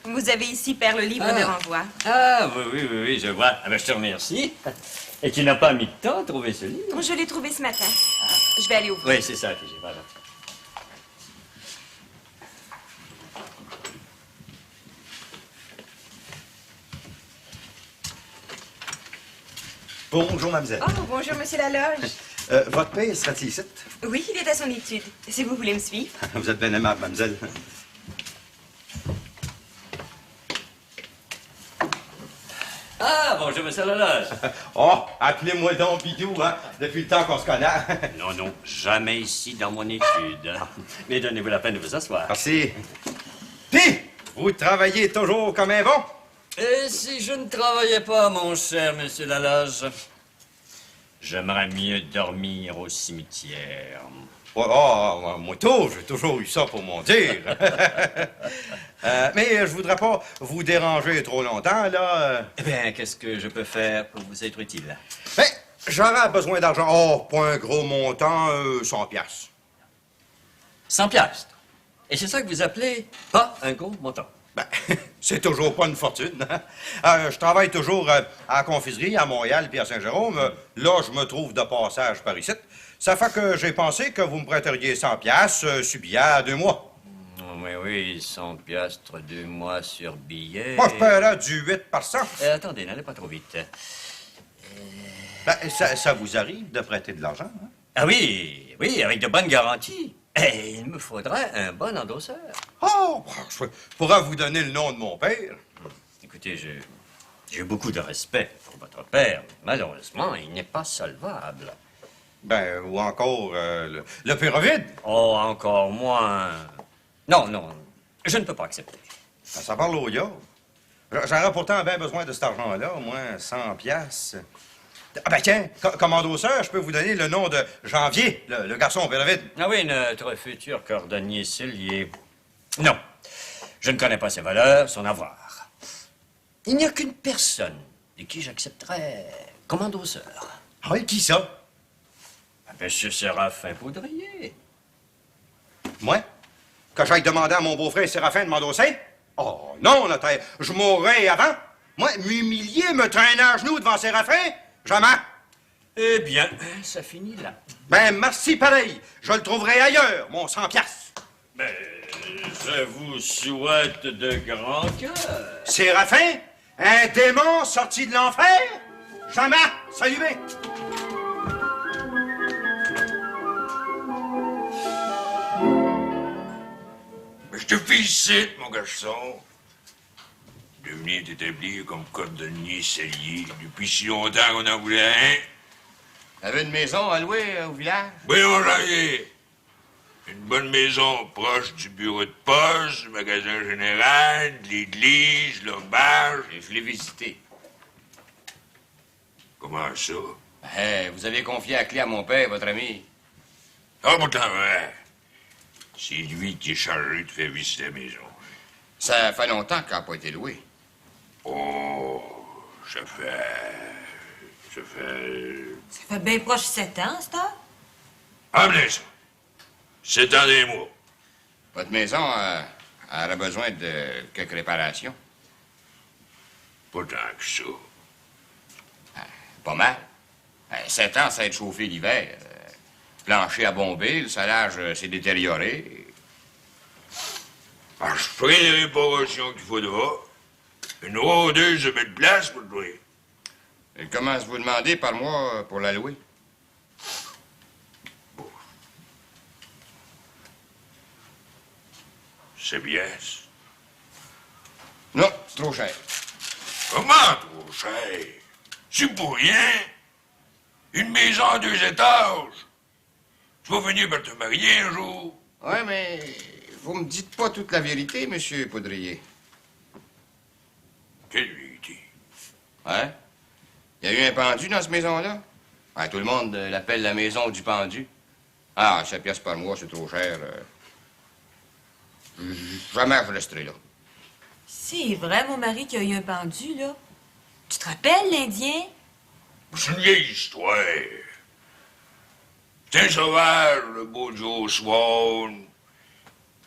[SPEAKER 7] Vous avez ici, Père, le livre de renvoi.
[SPEAKER 11] Ah, oui, je vois. Ah ben, je te remercie. Et tu n'as pas mis de temps à trouver ce livre?
[SPEAKER 7] Je l'ai trouvé ce matin. Je vais aller ouvrir.
[SPEAKER 11] Oui, c'est ça que j'ai, voilà.
[SPEAKER 12] Bonjour, mademoiselle.
[SPEAKER 7] Oh, bonjour, monsieur Laloge.
[SPEAKER 12] Votre père sera-t-il ici?
[SPEAKER 7] Oui, il est à son étude. Si vous voulez me suivre.
[SPEAKER 12] Vous êtes bien aimable, mademoiselle.
[SPEAKER 11] Ah, bonjour, monsieur Laloge.
[SPEAKER 12] Oh, appelez-moi donc Bidou, hein, depuis le temps qu'on se connaît.
[SPEAKER 11] Non, jamais ici dans mon étude. Mais donnez-vous la peine de vous asseoir.
[SPEAKER 12] Merci. Puis, vous travaillez toujours comme un bon?
[SPEAKER 11] Et si je ne travaillais pas, mon cher monsieur Laloge, j'aimerais mieux dormir au cimetière.
[SPEAKER 12] Moi, j'ai toujours eu ça pour mon dire. Mais je voudrais pas vous déranger trop longtemps, là.
[SPEAKER 11] Eh bien, qu'est-ce que je peux faire pour vous être utile?
[SPEAKER 12] Ben, j'aurais besoin d'argent. Oh, pas un gros montant, 100 piastres.
[SPEAKER 11] 100 piastres? Et c'est ça que vous appelez pas un gros montant?
[SPEAKER 12] Ben, c'est toujours pas une fortune. Hein? Je travaille toujours à la confiserie à Montréal puis à Saint-Jérôme. Là, je me trouve de passage par ici. Ça fait que j'ai pensé que vous me prêteriez 100 piastres sur billet à 2 mois.
[SPEAKER 11] Oui, 100 piastres 2 mois sur billet.
[SPEAKER 12] Moi, je paierais du 8%.
[SPEAKER 11] Attendez, n'allez pas trop vite.
[SPEAKER 12] Ben, ça vous arrive de prêter de l'argent, hein?
[SPEAKER 11] Ah oui, avec de bonnes garanties. Et il me faudrait un bon endosseur.
[SPEAKER 12] Oh, je pourrais vous donner le nom de mon père.
[SPEAKER 11] Écoutez, j'ai beaucoup de respect pour votre père. Malheureusement, il n'est pas solvable.
[SPEAKER 12] Ben, ou encore le pyrovide.
[SPEAKER 11] Oh, encore moins. Non, je ne peux pas accepter.
[SPEAKER 12] Ben, ça parle au diable. J'aurais pourtant bien besoin de cet argent-là, au moins 100 piastres. Ah ben tiens, comme endosseur, je peux vous donner le nom de Janvier, le garçon pyrovide.
[SPEAKER 11] Ah oui, notre futur cordonnier cellier. Non, je ne connais pas ses valeurs, son avoir. Il n'y a qu'une personne de qui j'accepterais comme endosseur.
[SPEAKER 12] Ah oui, qui ça?
[SPEAKER 11] Monsieur Séraphin Poudrier.
[SPEAKER 12] Moi? Que j'aille demander à mon beau-frère Séraphin de m'endosser? Oh non, notaire, je mourrai avant. Moi, m'humilier, me traîner à genoux devant Séraphin? Jamais.
[SPEAKER 11] Eh bien, ça finit là.
[SPEAKER 12] Ben, merci pareil. Je le trouverai ailleurs, mon 100 piastres.
[SPEAKER 11] Ben, je vous souhaite de grand cœur.
[SPEAKER 12] Séraphin? Un démon sorti de l'enfer? Jamais. Salut bien.
[SPEAKER 13] Je te félicite, mon garçon. De venir t'établir comme cordonnier cellier depuis si longtemps qu'on en voulait un.
[SPEAKER 14] T'avais une maison à louer au village?
[SPEAKER 13] Oui, mon Janvier. Une bonne maison proche du bureau de poste, du magasin général, de l'église, l'auberge.
[SPEAKER 14] Et je l'ai visité.
[SPEAKER 13] Comment ça?
[SPEAKER 14] Vous avez confié la clé à mon père, votre ami.
[SPEAKER 13] Ah, mon vrai. C'est lui qui est chargé de faire visiter la maison.
[SPEAKER 14] Ça fait longtemps qu'elle n'a pas été louée.
[SPEAKER 13] Oh, ça fait
[SPEAKER 6] bien proche 7 ans, ça?
[SPEAKER 13] Ah, mais ça. 7 ans des mois.
[SPEAKER 14] Votre maison elle aurait besoin de quelques réparations.
[SPEAKER 13] Pas tant que ça.
[SPEAKER 14] Pas mal. 7 ans, ça a été chauffé l'hiver. Plancher à bomber, le salage s'est détérioré.
[SPEAKER 13] Je ferai les réparations qu'il faudra. Une rôdeuse de belle place pour toi.
[SPEAKER 14] Et comment vous demandez par mois pour la louer?
[SPEAKER 13] C'est bien.
[SPEAKER 14] Non, c'est trop cher.
[SPEAKER 13] Comment trop cher? C'est pour rien. Une maison à 2 étages. Tu vas venir pour te marier un jour.
[SPEAKER 14] Ouais, mais vous me dites pas toute la vérité, monsieur Poudrier.
[SPEAKER 13] Quelle vérité?
[SPEAKER 14] Hein? Il y a eu un pendu dans cette maison-là? Ouais, tout le monde l'appelle la maison du pendu. Ah, 7 piastres par mois, c'est trop cher. Jamais je resterai là.
[SPEAKER 6] C'est vrai, mon mari, qu'il y a eu un pendu, là. Tu te rappelles, l'Indien?
[SPEAKER 13] C'est une vieille histoire. C'est un sauvage, le beau Joe Swan.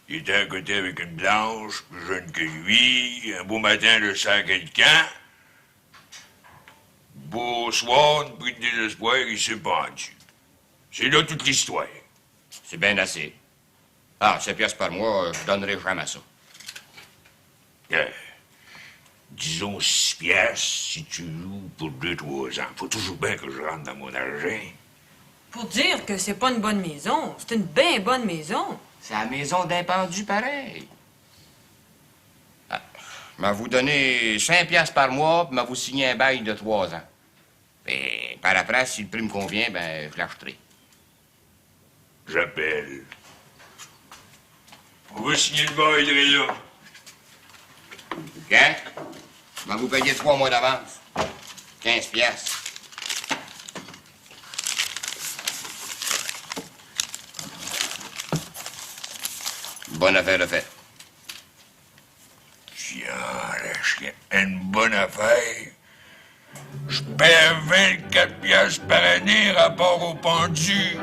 [SPEAKER 13] Il était à côté avec une blanche, plus jeune que lui. Un beau matin, le sang à quelqu'un. Beau Swan, pris de désespoir, il s'est pendu. C'est là toute l'histoire.
[SPEAKER 14] C'est bien assez. Ah, 7 piastres par mois, je donnerai jamais ça.
[SPEAKER 13] Disons 6 piastres si tu loues pour 2-3 ans. Faut toujours bien que je rentre dans mon argent.
[SPEAKER 6] Pour dire que c'est pas une bonne maison. C'est une bien bonne maison.
[SPEAKER 14] C'est la maison d'un pendu pareil. Ah, m'a vous donner 5 piastres par mois, puis m'a vous signer un bail de 3 ans. Et par après, si le prix me convient, ben, je l'achèterai.
[SPEAKER 13] J'appelle. On va signer le bail de là.
[SPEAKER 14] Quand? M'a vous payer 3 mois d'avance. 15 piastres. Bonne affaire de fait.
[SPEAKER 13] Tiens, la chien, une bonne affaire. Je perds 24 piastres par année rapport au pendu.